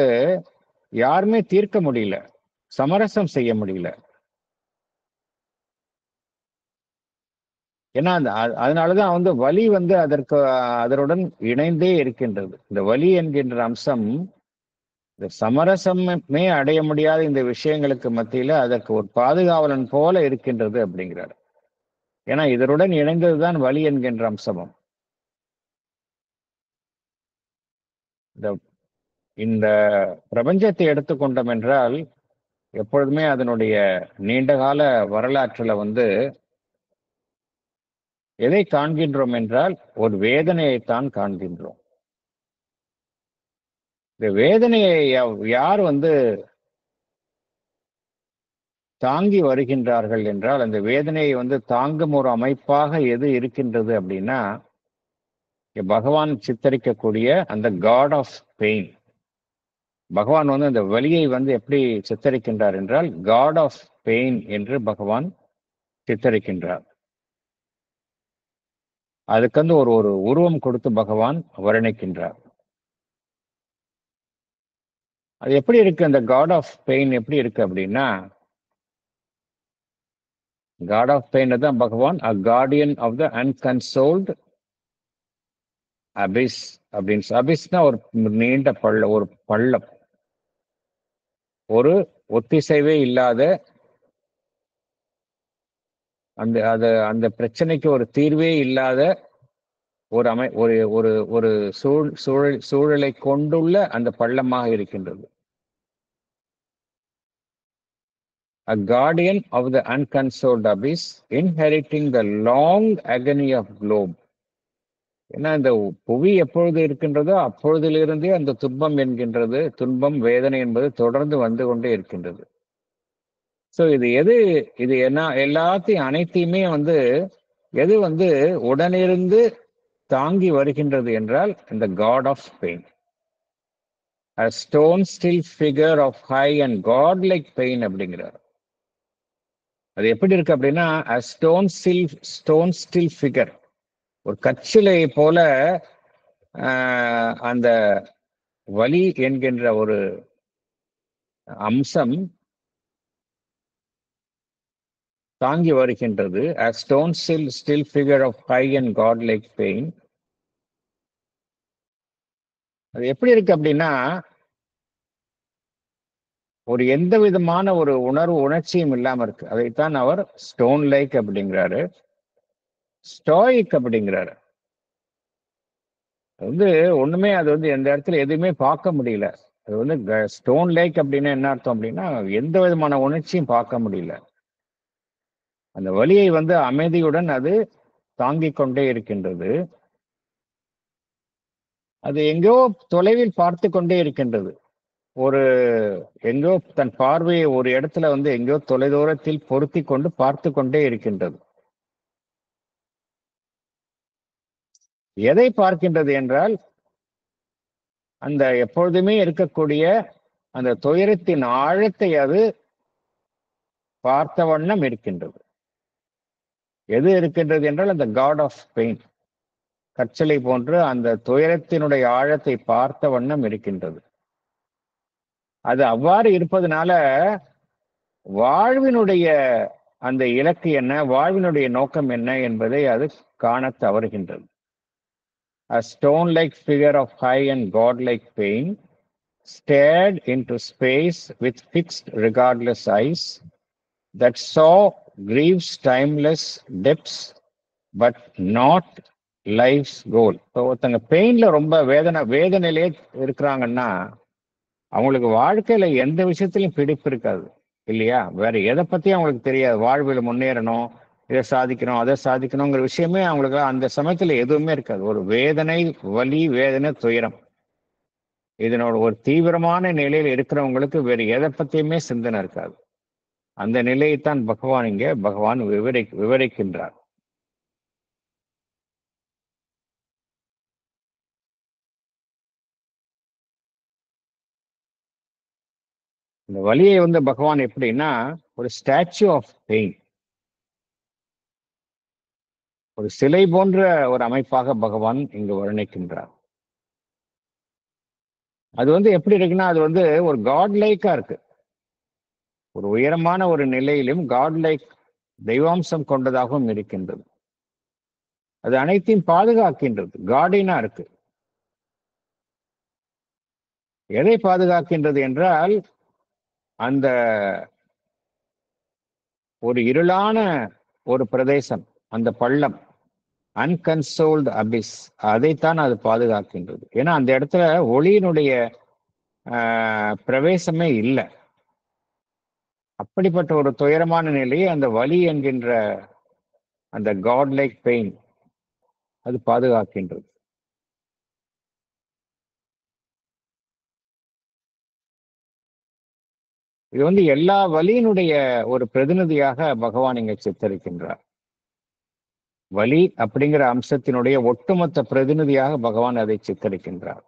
யாருமே தீர்க்க முடியல, சமரசம் செய்ய முடியல. ஏன்னா அதனாலதான் வந்து வலி வந்து அதனுடன் இணைந்தே இருக்கின்றது. இந்த வலி என்கின்ற அம்சம் இந்த சமரசமே அடைய முடியாத இந்த விஷயங்களுக்கு மத்தியில அதற்கு ஒரு பாதுகாவலன் போல இருக்கின்றது அப்படிங்கிறார். ஏன்னா இதனுடன் இணைந்ததுதான் வலி என்கின்ற அம்சமும். இந்த இந்த பிரபஞ்சத்தை எடுத்துக்கொண்டோம் என்றால் எப்பொழுதுமே அதனுடைய நீண்டகால வரலாற்றுல வந்து எதை காண்கின்றோம் என்றால் ஒரு வேதனையைத்தான் காண்கின்றோம். இந்த வேதனையை யார் வந்து தாங்கி வருகின்றார்கள் என்றால், அந்த வேதனையை வந்து தாங்கும் ஒரு அமைப்பாக எது இருக்கின்றது அப்படின்னா, பகவான் சித்தரிக்கக்கூடிய அந்த காட் ஆஃப் பெயின். பகவான் வந்து அந்த வலியை வந்து எப்படி சித்தரிக்கின்றார் என்றால், காட் ஆஃப் பெயின் என்று பகவான் சித்தரிக்கின்றார். அதுக்கு வந்து ஒரு ஒரு உருவம் கொடுத்து பகவான் வர்ணிக்கின்றார். அது எப்படி இருக்கு, அந்த காட் ஆஃப் பெயின் எப்படி இருக்கு அப்படின்னா, காட் ஆஃப் பெயின் தான் பகவான் அ கார்டியன் ஆஃப் த அன்கன்சோல்டு அபிஸ் அப்படின்னு. அபிஸ்னா ஒரு நீண்ட ஒரு பள்ளம், ஒரு ஒத்திசைவே இல்லாத அந்த பிரச்சனைக்கு ஒரு தீர்வே இல்லாத ஒரு ஒரு ஒரு ஒரு சூழலை கொண்டுள்ள அந்த பள்ளமாக இருக்கின்றது. A guardian of the unconsoled abyss, inheriting the long agony of globe. ஏன்னா இந்த புவி எப்பொழுது இருக்கின்றதோ அப்பொழுதிலிருந்தே அந்த துன்பம் வேதனை என்பது தொடர்ந்து வந்து கொண்டே இருக்கின்றது. சோ இது என்ன எல்லாத்தையும் அனைத்தையுமே வந்து எது வந்து உடனிருந்து தாங்கி வருகின்றது என்றால் இந்த god of pain. A stone still figure of high and godlike pain அப்படிங்கிறார். அது எப்படி இருக்கு அப்படின்னா, a stone still figure, ஒரு கற்சிலை போல அந்த வலி என்கின்ற ஒரு அம்சம் தாங்கி வருகின்றது. A stone still figure of high and godlike pain. அது எப்படி இருக்கு அப்படின்னா, ஒரு எந்த விதமான ஒரு உணர்ச்சியும் இல்லாம இருக்கு. அதைத்தான் அவர் ஸ்டோன் லைக் அப்படிங்கிறாரு, ஸ்டாயிக் அப்படிங்கிறாரு. வந்து ஒண்ணுமே அது வந்து எந்த இடத்துல எதுவுமே பார்க்க முடியல. அது வந்து ஸ்டோன் லேக் அப்படின்னா என்ன அர்த்தம் அப்படின்னா, எந்த விதமான உணர்ச்சியும் பார்க்க முடியல. அந்த வலியை வந்து அமைதியுடன் அது தாங்கிக் கொண்டே இருக்கின்றது. அது எங்கோ தொலைவில் பார்த்து கொண்டே இருக்கின்றது. ஒரு எங்கோ தன் பார்வையை ஒரு இடத்துல வந்து எங்கோ தொலைதூரத்தில் பொருத்தி கொண்டு பார்த்து கொண்டே இருக்கின்றது. எதை பார்க்கின்றது என்றால் அந்த எப்பொழுதுமே இருக்கக்கூடிய அந்த துயரத்தின் ஆழத்தை அது பார்த்த வண்ணம் இருக்கின்றது. எது இருக்கின்றது என்றால் அந்த காட் ஆஃப் பெயின், கற்சலை போன்று அந்த துயரத்தினுடைய ஆழத்தை பார்த்த வண்ணம் இருக்கின்றது. அது அவ்வாறு இருப்பதனால வாழ்வினுடைய அந்த இலக்கு என்ன, வாழ்வினுடைய நோக்கம் என்ன என்பதை அது காண தவறுகின்றது. A stone-like figure of high and god-like pain stared into space with fixed, regardless eyes that saw grief's timeless depths, but not life's goal. இப்போ ஒருத்தங்க பெயின்ல ரொம்ப வேதனையிலே இருக்கிறாங்கன்னா அவங்களுக்கு வாழ்க்கையில எந்த விஷயத்திலும் பிடிப்பு இருக்காது இல்லையா? வேற எதை பத்தியும் அவங்களுக்கு தெரியாது. வாழ்வில் முன்னேறணும், இதை சாதிக்கணும், அதை சாதிக்கணுங்கிற விஷயமே அவங்களுக்கு அந்த சமயத்துல எதுவுமே இருக்காது. ஒரு வேதனை, வலி, வேதனை, துயரம், இதனோட ஒரு தீவிரமான நிலையில் இருக்கிறவங்களுக்கு வேற எதை பத்தியுமே சிந்தனை இருக்காது. அந்த நிலையைத்தான் பகவான் விவரிக்கின்றார். இந்த வலியை பகவான் எப்படின்னா ஒரு ஸ்டாச்சு ஆஃப் பெயின், ஒரு சிலை போன்ற ஒரு அமைப்பாக பகவான் இங்கு வர்ணிக்கின்றார். அது எப்படி இருக்குன்னா அது ஒரு காட் லைக்கா இருக்கு. ஒரு உயரமான ஒரு நிலையிலும் காட் லைக் தெய்வாம்சம் கொண்டதாகவும் இருக்கின்றது. அது அனைத்தையும் பாதுகாக்கின்றது, கார்டினா இருக்கு. எதை பாதுகாக்கின்றது என்றால் அந்த ஒரு இருளான ஒரு பிரதேசம், அந்த பள்ளம், அன்கன்சோல்டு அபிஸ், அதைத்தான் அது பாதுகாக்கின்றது. ஏன்னா அந்த இடத்துல ஒளியினுடைய பிரவேசமே இல்லை. அப்படிப்பட்ட ஒரு துயரமான நிலையை அந்த வலி என்கின்ற அந்த காட் லைக் பெயின் அது பாதுகாக்கின்றது. இது எல்லா வலியினுடைய ஒரு பிரதிநிதியாக பகவான் இங்க சித்தரிக்கின்றார். வலி அப்படிங்கிற அம்சத்தினுடைய ஒட்டுமொத்த பிரதிநிதியாக பகவான் அதை சித்தரிக்கின்றார்.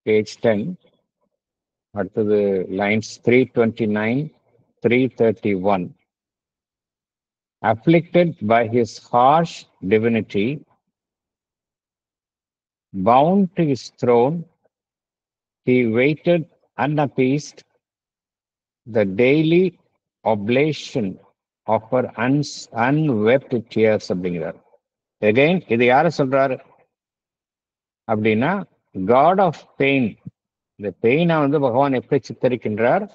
பேஜ் 10, அடுத்தது lines 329, 331. Afflicted by his harsh divinity, bound to his throne, he waited unappeased the daily oblation of her unwept tears அப்படிங்கிறார். Again, இது யார சொல்றாரு அப்படின்னா காட் ஆஃப் பெயின். இந்த பெயினை பகவான் எப்படி சித்தரிக்கின்றார்?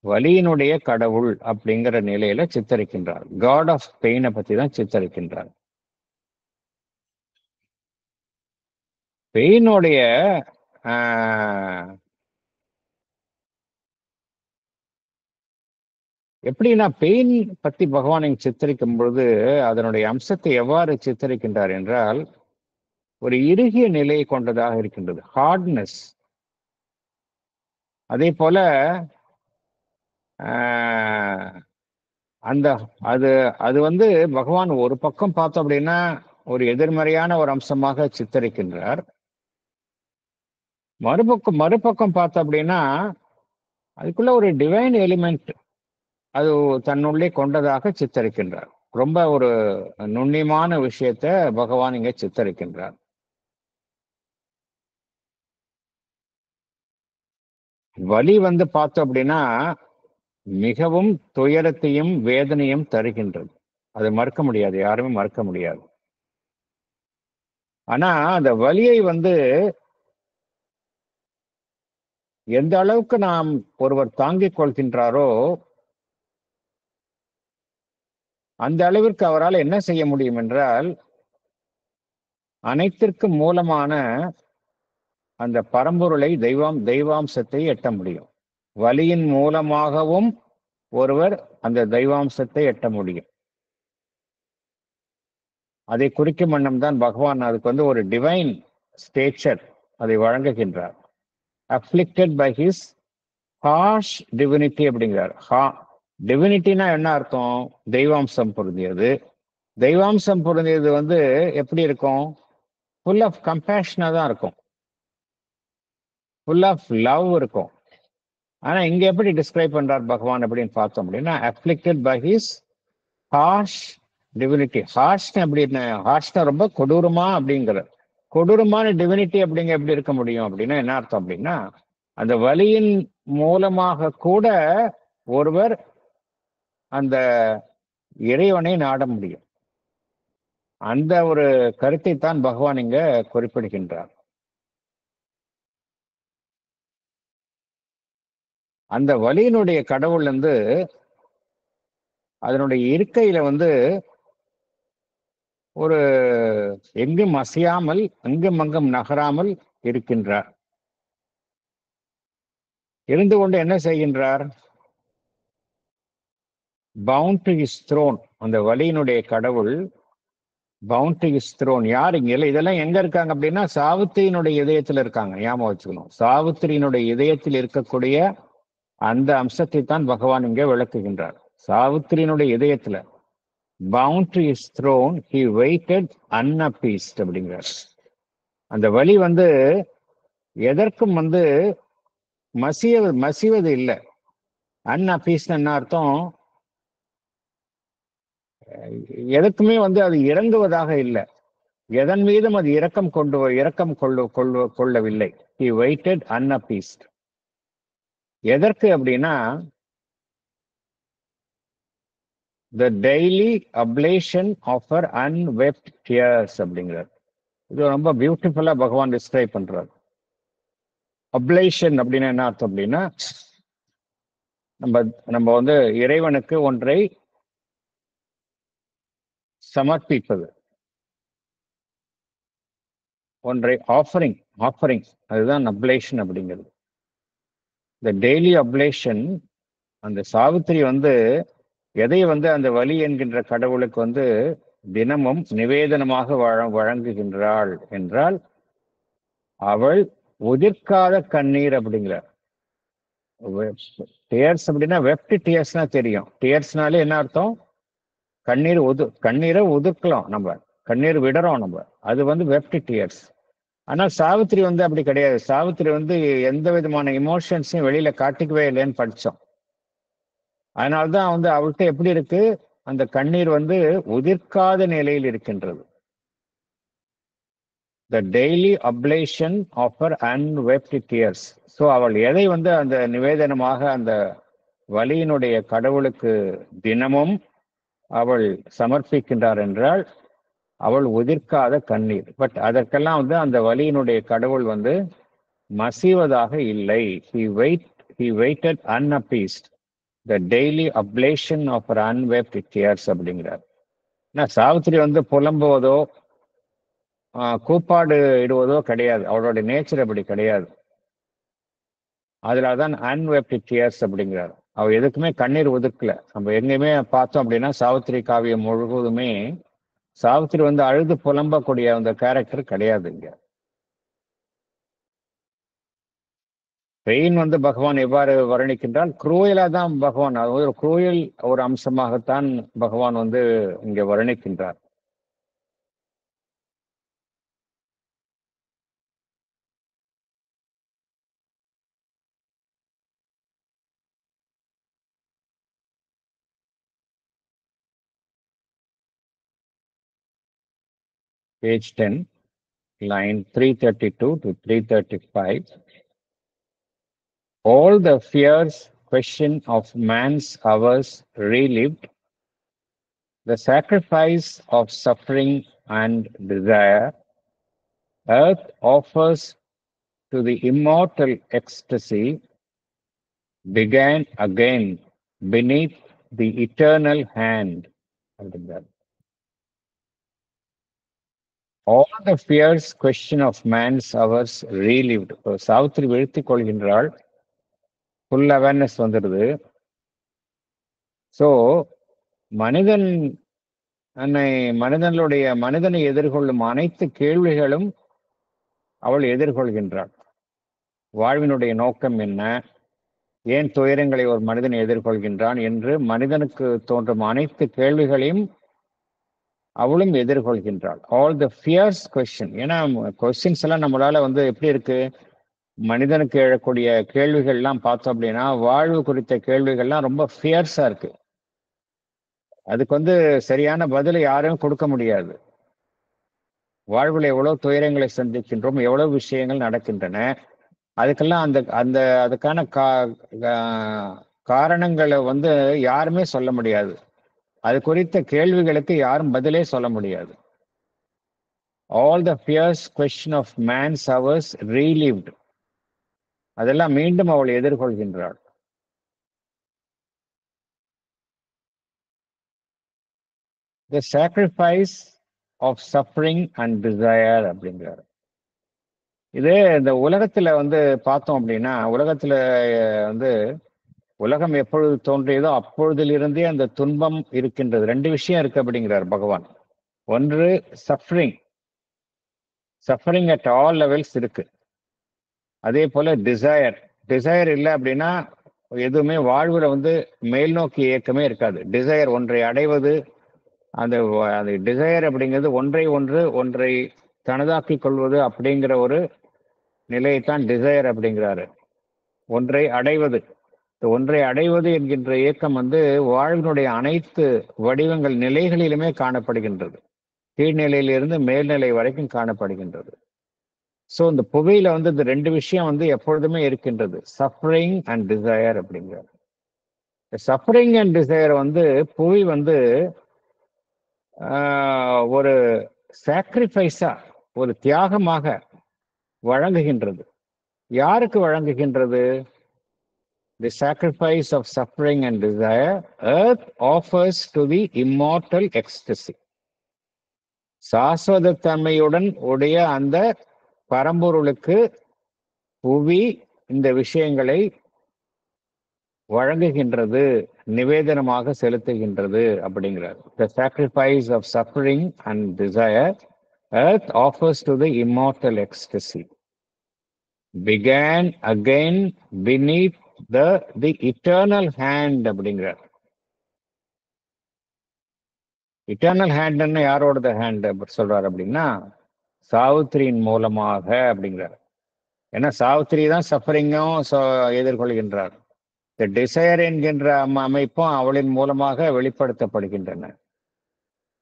வலியினுடைய கடவுள் அப்படிங்கிற நிலையில சித்தரிக்கின்றார். காட் ஆஃப் பெயினை பத்தி தான் சித்தரிக்கின்றார். பெயினுடைய எப்படின்னா பெயின் பத்தி பகவான் இங்க சித்தரிக்கும் பொழுது அதனுடைய அம்சத்தை எவ்வாறு சித்தரிக்கின்றார் என்றால் ஒரு இறுகிய நிலையை கொண்டதாக இருக்கின்றது, ஹார்ட்னஸ். அதே போல அந்த அது அது பகவான் ஒரு பக்கம் பார்த்தோம் அப்படின்னா ஒரு எதிர்மறையான ஒரு அம்சமாக சித்தரிக்கின்றார். மறுபக்கம் பார்த்தோம் அப்படின்னா அதுக்குள்ள ஒரு டிவைன் எலிமெண்ட் அது தன்னுள்ளே கொண்டதாக சித்தரிக்கின்றார். ரொம்ப ஒரு நுண்ணியமான விஷயத்தை பகவான் இங்க சித்தரிக்கின்றார். வலி பார்த்தோம் அப்படின்னா மிகவும் துயரத்தையும் வேதனையும் தருகின்றது. அதை மறுக்க முடியாது, யாருமே மறுக்க முடியாது. ஆனா அந்த வலியை எந்த அளவுக்கு நாம் ஒருவர் தாங்கிக் கொள்கின்றாரோ அந்த அளவிற்கு அவரால் என்ன செய்ய முடியும் என்றால் அனைத்திற்கும் மூலமான அந்த பரம்பொருளை தெய்வாம்சத்தை எட்ட முடியும். வலியின் மூலமாகவும் ஒருவர் அந்த தெய்வாம்சத்தை எட்ட முடியும். அதை குறிக்கும் வண்ணம் தான் பகவான் அதுக்கு ஒரு டிவைன் ஸ்டேச்சர் அதை வழங்குகின்றார். Afflicted by his harsh divinity அப்படிங்கிறார். டிவினிட்டினா என்ன அர்த்தம்? தெய்வாம்சம் பொருந்தியது. தெய்வாம்சம் பொருந்தியது வந்து எப்படி இருக்கும்? ஃபுல் ஆஃப் கம்பேஷனா தான் இருக்கும், ஃபுல் ஆஃப் லவ் இருக்கும். ஆனா இங்க எப்படி டிஸ்கிரைப் பண்றார் பகவான் அப்படின்னு பார்த்தோம் அப்படின்னா, அப்ளிகேட் பை ஹிஸ் ஹார்ஷ் டிவினிட்டி. ஹார்ஷ்னா எப்படி? ஹார்ஷ்னா ரொம்ப கொடூரமா அப்படிங்கிற. கொடூரமான டிவினிட்டி அப்படிங்க எப்படி இருக்க முடியும் அப்படின்னா என்ன அர்த்தம் அப்படின்னா, அந்த வலியின் மூலமாக கூட ஒருவர் அந்த இறைவனை நாட முடியும். அந்த ஒரு கருத்தை தான் பகவான் இங்க குறிப்பிடுகின்றார். அந்த வலியினுடைய கடவுள் வந்து அதனுடைய இருக்கையில வந்து ஒரு எங்கும் அசையாமல் அங்கும் அங்கும் நகராமல் இருக்கின்றார். இருந்து கொண்டு என்ன செய்கின்றார்? Bound to his throne. அந்த வலியினுடைய கடவுள் பவுண்ட் டு ஹிஸ் த்ரோன். யார் இங்க இல்லை? இதெல்லாம் எங்க இருக்காங்க அப்படின்னா சாவித்திரியினுடைய இதயத்தில் இருக்காங்க. ஞாபகம் வச்சுக்கணும், சாவித்திரியினுடைய இதயத்தில் இருக்கக்கூடிய அந்த அம்சத்தை தான் பகவான் இங்கே விளக்குகின்றார். சாவித்திரியினுடைய இதயத்துல bound to his throne he waited unappeased அப்படிங்கிறார். அந்த வலி வந்து எதற்கும் வந்து மசிவது இல்லை. அன்அப்பீஸ்ட் என்ன அர்த்தம்? எதற்குமே வந்து அது இறங்குவதாக இல்லை. எதன் மீதும் அது இரக்கம் கொள்ளவில்லை. He waited unappeased. எதற்கு அப்படின்னா, the daily ablation of her unwept tears அப்படிங்கிறார். இது ரொம்ப பியூட்டிஃபுல்லா பகவான் டிஸ்கிரைப் பண்றார். அப்ளேஷன் அப்படின்னா என்ன அர்த்தம் அப்படின்னா, நம்ம வந்து இறைவனுக்கு ஒன்றை சமர்ப்பிப்பது, ஒன்றை ஆஃபரிங், அதுதான் அப்ளேஷன் அப்படிங்கிறது. இந்த டெய்லி அப்ளேஷன். அந்த சாவித்திரி வந்து எதை வந்து அந்த வலி என்கின்ற கடவுளுக்கு வந்து தினமும் நிவேதனமாக வழங்குகின்றாள் என்றால், அவள் உதிர்க்காத கண்ணீர் அப்படிங்கிறார். டியர்ஸ் அப்படின்னா வெப்ட் டியர்ஸ்னா தெரியும். டியர்ஸ்னாலே என்ன அர்த்தம்? கண்ணீரை உதிர்க்கலாம், நம்ம கண்ணீர் விடுறோம் நம்ம, அது வந்து வெப்ட் டியர்ஸ். ஆனால் சாவித்திரி வந்து அப்படி கிடையாது. சாவித்திரி வந்து எந்த விதமான இமோஷன்ஸையும் வெளியில காட்டிக்கவே இல்லைன்னு படித்தோம். அதனால்தான் வந்து அவள்கிட்ட எப்படி இருக்கு? அந்த கண்ணீர் வந்து உதிர்க்காத நிலையில் இருக்கின்றது. The daily oblation of her unwept tears. So அவள் எதை வந்து அந்த நிவேதனமாக அந்த வலியினுடைய கடவுளுக்கு தினமும் அவள் சமர்ப்பிக்கின்றார் என்றால், அவள் உதிர்க்காத கண்ணீர். பட் அதற்கெல்லாம் வந்து அந்த வலியினுடைய கடவுள் வந்து மசிவதாக இல்லை. He waited unappeased. The daily ablation of her unwept tears அப்படிங்கிறார். சாவித்திரி வந்து புலம்புவதோ கூப்பாடு இடுவதோ கிடையாது. அவளுடைய நேச்சர் அப்படி கிடையாது. அதுலதான் அன்வெப்ட் டியர்ஸ் அப்படிங்கிறார். அவ எதுக்குமே கண்ணீர் ஒதுக்கல. நம்ம எங்கேயுமே பார்த்தோம் அப்படின்னா சாவித்திரி காவியம் முழுவதுமே சாவித்திரி வந்து அழுது புலம்பக்கூடிய அந்த கேரக்டர் கிடையாது. இங்க பெயின் வந்து பகவான் எவ்வாறு வர்ணிக்கின்றால் குரூயலா தான் பகவான், ஒரு குரூயல் ஒரு அம்சமாகத்தான் பகவான் வந்து இங்க வர்ணிக்கின்றார். Page 10, line 332 to 335. All the fears, question of man's hours relived, the sacrifice of suffering and desire, earth offers to the immortal ecstasy, began again beneath the eternal hand. All the fears, question of man's hours relived. சாவித்திரி வீழ்த்திக் கொள்கின்றாள், full awareness வந்துடுது. So மனிதனை எதிர்கொள்ளும் அனைத்து கேள்விகளும் அவள் எதிர்கொள்கின்றாள். வாழ்வினுடைய நோக்கம் என்ன? ஏன் துயரங்களை ஒரு மனிதன் எதிர்கொள்கின்றான் என்று மனிதனுக்கு தோன்றும் அனைத்து கேள்விகளையும் அவளும் எதிர்கொள்கின்றாள். All the fierce question. ஏன்னா கொஸ்டின்ஸ் எல்லாம் நம்மளால எப்படி இருக்கு, மனிதனுக்கு எழக்கூடிய கேள்விகள்லாம் பார்த்தோம் அப்படின்னா வாழ்வு குறித்த கேள்விகள்லாம் ரொம்ப ஃபியர்ஸா இருக்கு. அதுக்கு சரியான பதிலை யாரும் கொடுக்க முடியாது. வாழ்வில் எவ்வளவு துயரங்களை சந்திக்கின்றோம், எவ்வளவு விஷயங்கள் நடக்கின்றன, அதுக்கெல்லாம் அந்த அந்த அதுக்கான காரணங்களை யாருமே சொல்ல முடியாது. அது குறித்த கேள்விகளுக்கு யாரும் பதிலே சொல்ல முடியாது. All the fierce question of man's hours relived. அதெல்லாம் மீண்டும் அவள் எதிர்கொள்கின்றாள். The sacrifice of suffering and desire அப்படிங்கிறார். இது இந்த உலகத்துல பார்த்தோம் அப்படின்னா, உலகத்துல உலகம் எப்பொழுது தோன்றியதோ அப்பொழுதிலிருந்தே அந்த துன்பம் இருக்கின்றது. ரெண்டு விஷயம் இருக்கு அப்படிங்கிறார் பகவான். ஒன்று suffering, suffering at all levels இருக்கு. அதே போல டிசையர், டிசையர் இல்லை அப்படின்னா எதுவுமே வாழ்வுல மேல் நோக்கி இயக்கமே இருக்காது. டிசையர் ஒன்றை அடைவது, அந்த டிசையர் அப்படிங்கிறது ஒன்றை தனதாக்கி கொள்வது அப்படிங்கிற ஒரு நிலையைத்தான் டிசையர் அப்படிங்கிறாரு. ஒன்றை அடைவது, ஒன்றை அடைவது என்கின்ற இயக்கம் வாழ்வினுடைய அனைத்து வடிவங்கள் நிலைகளிலுமே காணப்படுகின்றது. கீழ்நிலையிலிருந்து மேல்நிலை வரைக்கும் காணப்படுகின்றது. ஸோ இந்த புவியில இந்த ரெண்டு விஷயம் எப்பொழுதுமே இருக்கின்றது, சஃபரிங் அண்ட் டிசையர் அப்படிங்கிறார். சஃபரிங் அண்ட் டிசையர் புவி ஒரு சாக்ரிஃபைஸா, ஒரு தியாகமாக வழங்குகின்றது. யாருக்கு வழங்குகின்றது? The sacrifice of suffering and desire, earth offers to the immortal ecstasy. சாஸ்வத தன்மையுடன் உடைய அந்த பரம்பொருளுக்கு புவி இந்த விஷயங்களை வழங்குகின்றது, நிவேதனமாக செலுத்துகின்றது அப்படிங்கிறார். The sacrifice of suffering and desire, earth offers to the immortal ecstasy. Began again beneath the eternal hand அப்படிங்கிறார். இட்டர்னல் ஹேண்ட்ன்னு யாரோட ஹேண்ட் சொல்றாரு அப்படின்னா, சாவித்திரியின் மூலமாக அப்படிங்கிறார். ஏன்னா சாவித்திரி தான் சஃபரிங்கும் எதிர்கொள்கின்றார். டிசையர் என்கின்ற அமைப்பும் அவளின் மூலமாக வெளிப்படுத்தப்படுகின்றன.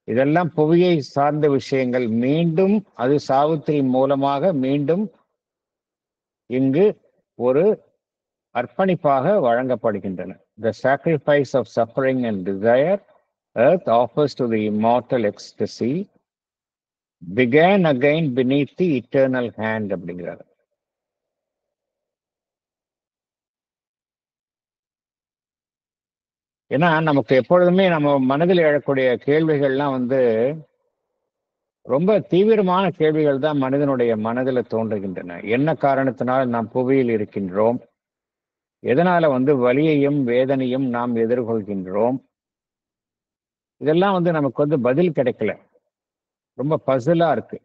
இதெல்லாம் புவியை சார்ந்த விஷயங்கள். மீண்டும் அது சாவித்திரி மூலமாக மீண்டும் இங்கு ஒரு அர்ப்பணிப்பாக வழங்கப்படுகின்றன. The sacrifice of suffering and desire, earth offers to the immortal ecstasy, began again beneath the eternal hand அப்படிங்கிறார். ஏன்னா நமக்கு எப்பொழுதுமே நம்ம மனதில் எழக்கூடிய கேள்விகள்லாம் ரொம்ப தீவிரமான கேள்விகள் தான் மனிதனுடைய மனதில் தோன்றுகின்றன. என்ன காரணத்தினால் நாம் புவியில் இருக்கின்றோம், எதனால வலியையும் வேதனையும் நாம் எதிர்கொள்கின்றோம், இதெல்லாம் நமக்கு பதில் கிடைக்கல, ரொம்ப பசிலா இருக்கு.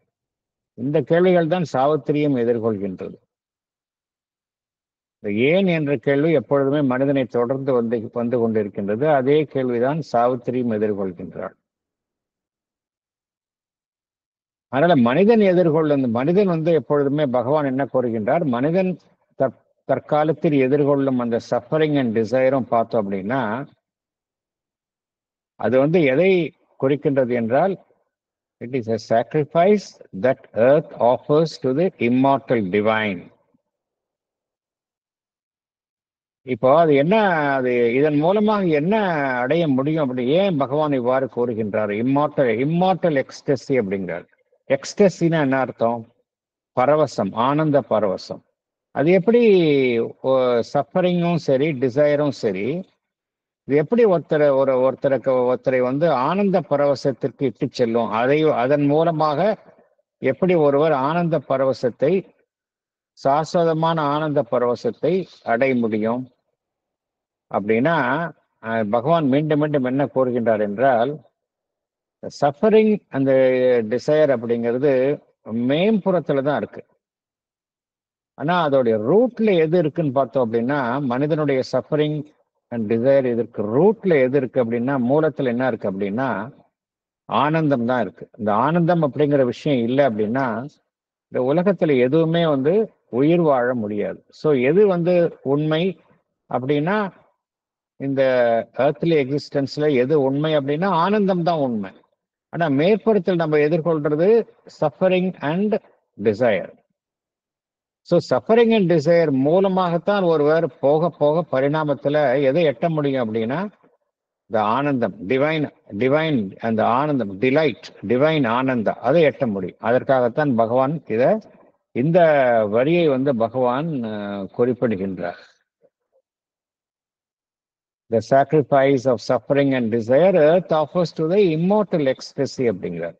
இந்த கேள்விகள் தான் சாவித்திரியும் எதிர்கொள்கின்றது. ஏன் என்ற கேள்வி எப்பொழுதுமே மனிதனை தொடர்ந்து வந்து கொண்டிருக்கின்றது. அதே கேள்விதான் சாவித்திரியும் எதிர்கொள்கின்றாள். அதனால மனிதன் மனிதன் எப்பொழுதுமே பகவான் என்ன கூறுகின்றார், மனிதன் தற்காலத்தில் எதிர்கொள்ளும் அந்த சஃபரிங் அண்ட் டிசைரும் பார்த்தோம் அப்படின்னா அது எதை குறிக்கின்றது என்றால், it is a sacrifice that earth offers to the immortal divine. இப்போ அது என்ன, அது இதன் மூலமாக என்ன அடைய முடியும் அப்படி ஏன் பகவான் இவ்வாறு கூறுகின்றார்? இம்மார்டல் எக்ஸ்டசி அப்படிங்கிறார். எக்ஸ்டசின்னா என்ன அர்த்தம்? பரவசம், ஆனந்த பரவசம். அது எப்படி சஃபரிங்கும் சரி டிசைரும் சரி, இது எப்படி ஒருத்தரை ஆனந்த பரவசத்திற்கு இட்டு செல்லும்? அதன் மூலமாக எப்படி ஒருவர் ஆனந்த பரவசத்தை, சாஸ்வதமான ஆனந்த பரவசத்தை அடைய முடியும் அப்படின்னா, பகவான் மீண்டும் மீண்டும் என்ன கூறுகின்றார் என்றால், சஃபரிங் அந்த டிசையர் அப்படிங்கிறது மேம்புறத்துல தான் இருக்கு. ஆனா அதோடைய ரூட்ல எது இருக்குன்னு பார்த்தோம் அப்படின்னா, மனிதனுடைய சஃபரிங் அண்ட் டிசைர் இதற்கு ரூட்ல எது இருக்கு அப்படின்னா, மூலத்துல என்ன இருக்கு அப்படின்னா, ஆனந்தம் தான் இருக்கு. இந்த ஆனந்தம் அப்படிங்கிற விஷயம் இல்லை அப்படின்னா, இந்த உலகத்துல எதுவுமே வந்து உயிர் வாழ முடியாது. ஸோ எது வந்து உண்மை அப்படின்னா, இந்த எர்த்லி எக்ஸிஸ்டன்ஸ்ல எது உண்மை அப்படின்னா, ஆனந்தம் தான் உண்மை. ஆனா மேற்புறத்தில் நம்ம எதிர்கொள்றது suffering and desire. So suffering and desire மூலமாகத்தான் ஒருவர் போக போக பரிணாமத்துல எதை எட்ட முடியும் அப்படின்னா, இந்த ஆனந்தம், டிவைன் டிவைன் அந்த ஆனந்தம், டிலைட், டிவைன் ஆனந்தா அதை எட்ட முடியும். அதற்காகத்தான் பகவான் இந்த வரியை வந்து பகவான் குறிப்பிடுகின்றார். The sacrifice of suffering and desire earth offers to the immortal ecstasy அப்படிங்கிறார்.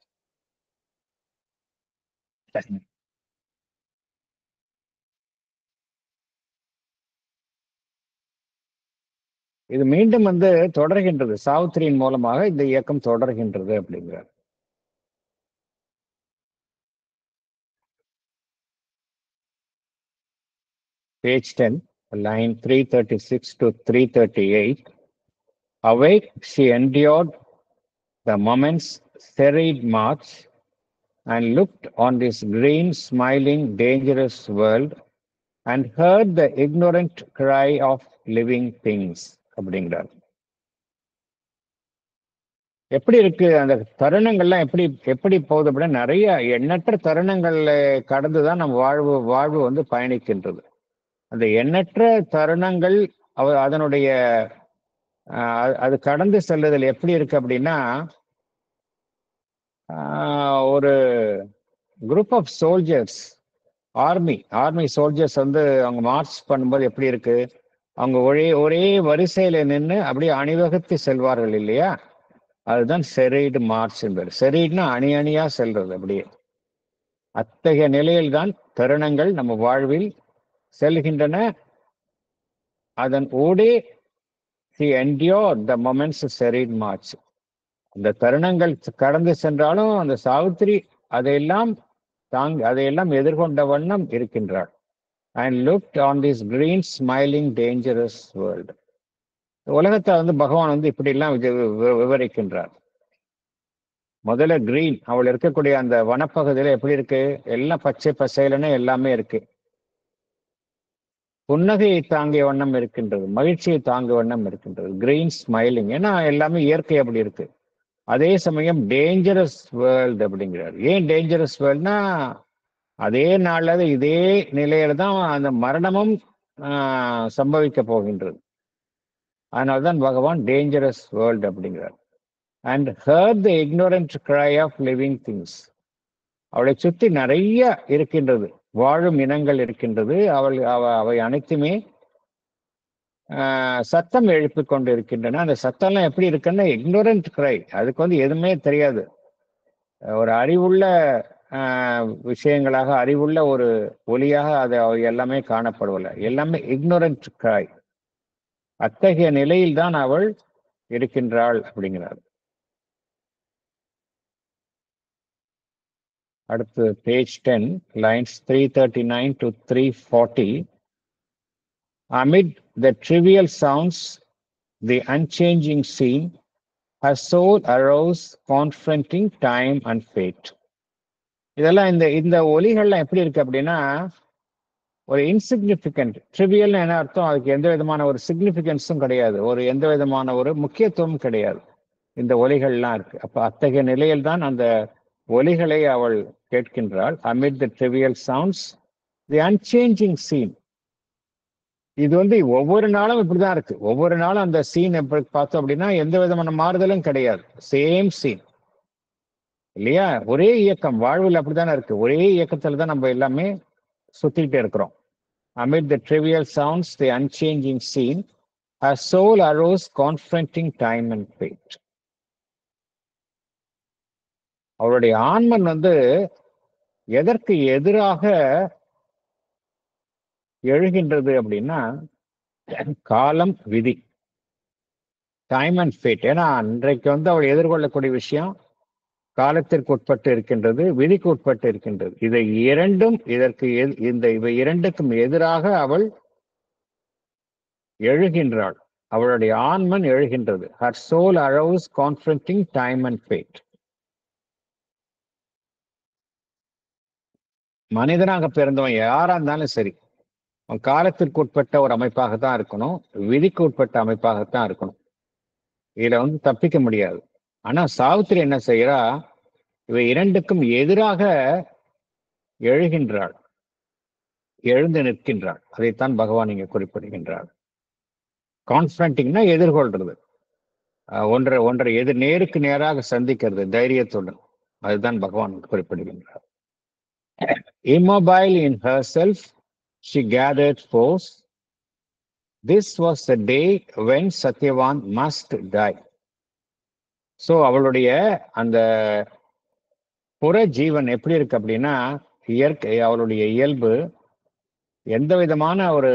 இது மீண்டும் வந்து தொடர்கின்றது. சாவித்திரியின் மூலமாக இந்த இயக்கம் தொடர்கின்றது அப்படிங்கிறார். Page 10, line 336 to 338. Awake, she endured the moment's serried march and looked on this green, smiling, dangerous world and heard the ignorant cry of living things அப்படிங்கிறார். எப்படி இருக்கு அந்த தருணங்கள்லாம் எப்படி எப்படி போகுது அப்படின்னா, நிறைய எண்ணற்ற தருணங்களை கடந்துதான் நம்ம வாழ்வு வந்து பயணிக்கின்றது. அந்த எண்ணற்ற தருணங்கள் அதனுடைய அது கடந்து செல்லுதல் எப்படி இருக்கு அப்படின்னா, ஒரு group of soldiers, army soldiers வந்து அவங்க மார்ச் பண்ணும்போது எப்படி இருக்கு, அவங்க ஒரே வரிசையில நின்று அப்படியே அணிவகுத்து செல்வார்கள் இல்லையா, அதுதான் செரீடு மார்ச் என்பது. செரீடுனா அணி அணியா செல்றது. அப்படியே அத்தகைய நிலையில்தான் தருணங்கள் நம்ம வாழ்வில் செல்கின்றன. அதன் ஊடே he endured the moments serried march. அந்த தருணங்கள் கடந்து சென்றாலும் அந்த சாவித்திரி அதையெல்லாம் எதிர்கொண்ட வண்ணம் இருக்கின்றாள். and looked on this green smiling dangerous world. உலகத்தை வந்து பகவான் வந்து இப்படி எல்லாம் விவரிக்கின்றார். முதல்ல கிரீன், அவள் இருக்கக்கூடிய அந்த வனப்பகுதியில எப்படி இருக்கு, எல்லாம் பச்சை பசையிலன்னு எல்லாமே இருக்கு. புன்னகையை தாங்கிய வண்ணம் இருக்கின்றது, மகிழ்ச்சியை தாங்கிய வண்ணம் இருக்கின்றது. கிரீன் ஸ்மைலிங், ஏன்னா எல்லாமே இயற்கை அப்படி இருக்கு. அதே சமயம் டேஞ்சரஸ் வேர்ல்டு அப்படிங்கிறார். ஏன் டேஞ்சரஸ் வேர்ல்ட்னா, அதே நாள்ல இதே நிலையில தான் அந்த மரணமும் சம்பவிக்க போகின்றது. அதனால்தான் பகவான் டேஞ்சரஸ் வேர்ல்டு அப்படிங்கிறார். And heard the ignorant cry of living things. அவளை சுற்றி நிறைய இருக்கின்றது, வாழும் இனங்கள் இருக்கின்றது. அவை அனைத்துமே சத்தம் எழுப்பிக் கொண்டு இருக்கின்றன. அந்த சத்தம்லாம் எப்படி இருக்குன்னா, இக்னோரண்ட் கிரை, அதுக்கு வந்து எதுவுமே தெரியாது. ஒரு அறிவுள்ள விஷயங்களாக, அறிவுள்ள ஒரு ஒலியாக அது எல்லாமே காணப்படவில்லை. எல்லாமே இக்னோரண்ட் கிரை. அத்தகைய நிலையில்தான் அவள் இருக்கின்றாள் அப்படிங்கிறார். அடுத்து page 10, lines 339 to 340. Amid the trivial sounds, the unchanging scene, her soul arose confronting time and fate. இதெல்லாம் இந்த ஒலிகள்லாம் எப்படி இருக்கு அப்படின்னா, ஒரு இன்சிக்னிபிகண்ட், ட்ரிவியல் என்ன அர்த்தம், அதுக்கு எந்த விதமான ஒரு சிக்னிபிகன்ஸும் கிடையாது, எந்த விதமான ஒரு முக்கியத்துவம் கிடையாது. இந்த ஒலிகள்லாம் இருக்கு. அப்ப அத்தகைய நிலையில் தான் அந்த ஒலிகளை அவள் கேட்கின்றாள். amid the trivial sounds, the unchanging scene. இது வந்து ஒவ்வொரு நாளும் இப்படிதான் இருக்கு. ஒவ்வொரு நாளும் அந்த சீன் எப்படி பார்த்தோம் அப்படின்னா, எந்த விதமான மாறுதலும் கிடையாது. சேம் சீன் இல்லையா, ஒரே இயக்கம். வாழ்வில் அப்படித்தானே இருக்கு, ஒரே இயக்கத்துல தான் நம்ம எல்லாமே சுத்திக்கிட்டே இருக்கிறோம். amid the trivial sounds, the unchanging scene, her soul arose confronting time and fate. அவருடைய ஆன்மன் வந்து எதற்கு எதிராக எழுகின்றது அப்படின்னா, காலம், விதி, டைம் அண்ட் ஃபேட். ஏன்னா அன்றைக்கு வந்து அவள் எதிர்கொள்ளக்கூடிய விஷயம் காலத்திற்கு உட்பட்டு இருக்கின்றது, விதிக்கு உட்பட்டு இருக்கின்றது. இதை இரண்டும் இவை இரண்டுக்கும் எதிராக அவள் எழுகின்றாள். அவளுடைய ஆன்மன் எழுகின்றது. Her soul arose confronting time and fate. மனிதனாக பிறந்தவன் யாரா இருந்தாலும் சரி, அவன் காலத்திற்கு உட்பட்ட ஒரு அமைப்பாகத்தான் இருக்கணும், விதிக்கு உட்பட்ட அமைப்பாகத்தான் இருக்கணும். இதுல தப்பிக்க முடியாது. ஆனா சாவித்திரி என்ன செய்யறா, இவை இரண்டுக்கும் எதிராக எழுகின்றாள், எழுந்து நிற்கின்றாள். அதைத்தான் பகவான் இங்க குறிப்பிடுகின்றார். கான்ஃபரண்டிங்னா எதிர்கொள்றது, ஒன்றை நேருக்கு நேராக சந்திக்கிறது தைரியத்துடன். அதுதான் பகவான் குறிப்பிடுகின்றார். Immobile in herself, she gathered force. This was the day when Satyavan must die. So அவளுடைய அந்த புற ஜீவன் எப்படி இருக்கு அப்படின்னா, இயற்கை, அவளுடைய இயல்பு எந்த விதமான ஒரு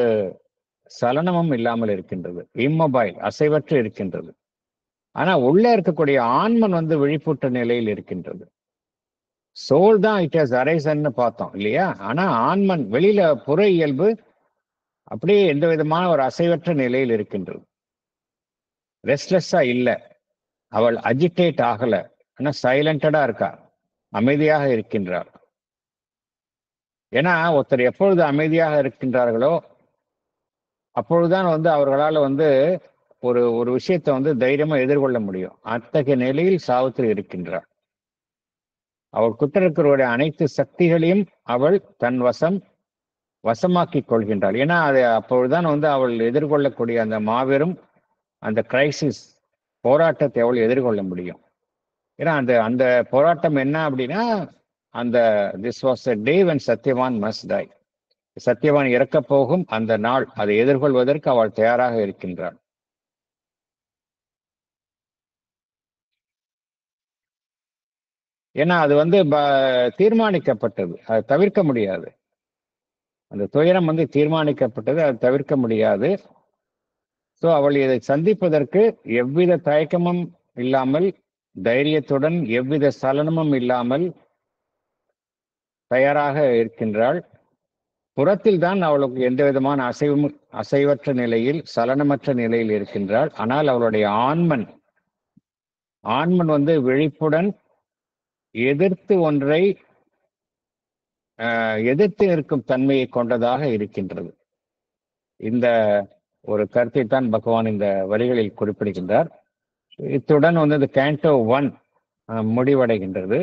சலனமும் இல்லாமல் இருக்கின்றது. இம்மொபைல், அசைவற்று இருக்கின்றது. ஆனா உள்ள இருக்கக்கூடிய ஆன்மன் விழிப்புற்ற நிலையில் இருக்கின்றது. சோல் தான் இட் ஹஸ் அரைசன்னு பார்த்தோம் இல்லையா? ஆனா ஆன்மன், வெளியில புற இயல்பு அப்படியே எந்த விதமான ஒரு அசைவற்ற நிலையில் இருக்கின்றது. ரெஸ்ட்லெஸ்ஸா இல்லை, அவள் அஜிடேட் ஆகல, ஆனா சைலண்டடா இருக்கா, அமைதியாக இருக்கின்றார். ஏன்னா ஒருத்தர் எப்பொழுது அமைதியாக இருக்கின்றார்களோ அப்பொழுதுதான் அவர்களால் ஒரு விஷயத்தை தைரியமா எதிர்கொள்ள முடியும். அத்தகைய நிலையில் சாவித்திரி இருக்கின்றார். அவள் குற்றருக்கருடைய அனைத்து சக்திகளையும் அவள் தன் வசமாக்கி கொள்கின்றாள். ஏன்னா அது அப்பொழுதுதான் அவள் எதிர்கொள்ளக்கூடிய அந்த மாபெரும் அந்த கிரைசிஸ் போராட்டத்தை அவள் எதிர்கொள்ள முடியும். ஏன்னா அந்த போராட்டம் என்ன அப்படின்னா, this was a day when Satyavan must die. Satyavan இறக்க போகும் அந்த நாள், அதை எதிர்கொள்வதற்கு அவள் தயாராக இருக்கின்றாள். ஏன்னா அது தீர்மானிக்கப்பட்டது, அதை தவிர்க்க முடியாது. அந்த துயரம் தீர்மானிக்கப்பட்டது, அதை தவிர்க்க முடியாது. ஸோ அவள் இதை சந்திப்பதற்கு எவ்வித தயக்கமும் இல்லாமல், தைரியத்துடன், எவ்வித சலனமும் இல்லாமல் தயாராக இருக்கின்றாள். புறத்தில் தான் அவளுக்கு எந்த விதமான அசைவற்ற நிலையில், சலனமற்ற நிலையில் இருக்கின்றாள். ஆனால் அவளுடைய ஆன்மன் விழிப்புடன் எதிர்த்து நிற்கும் தன்மையை கொண்டதாக இருக்கின்றது. இந்த ஒரு கருத்தை தான் பகவான் இந்த வரிகளில் குறிப்பிடுகின்றார். இத்துடன் இந்த கேண்டோ 1 முடிவடைகின்றது.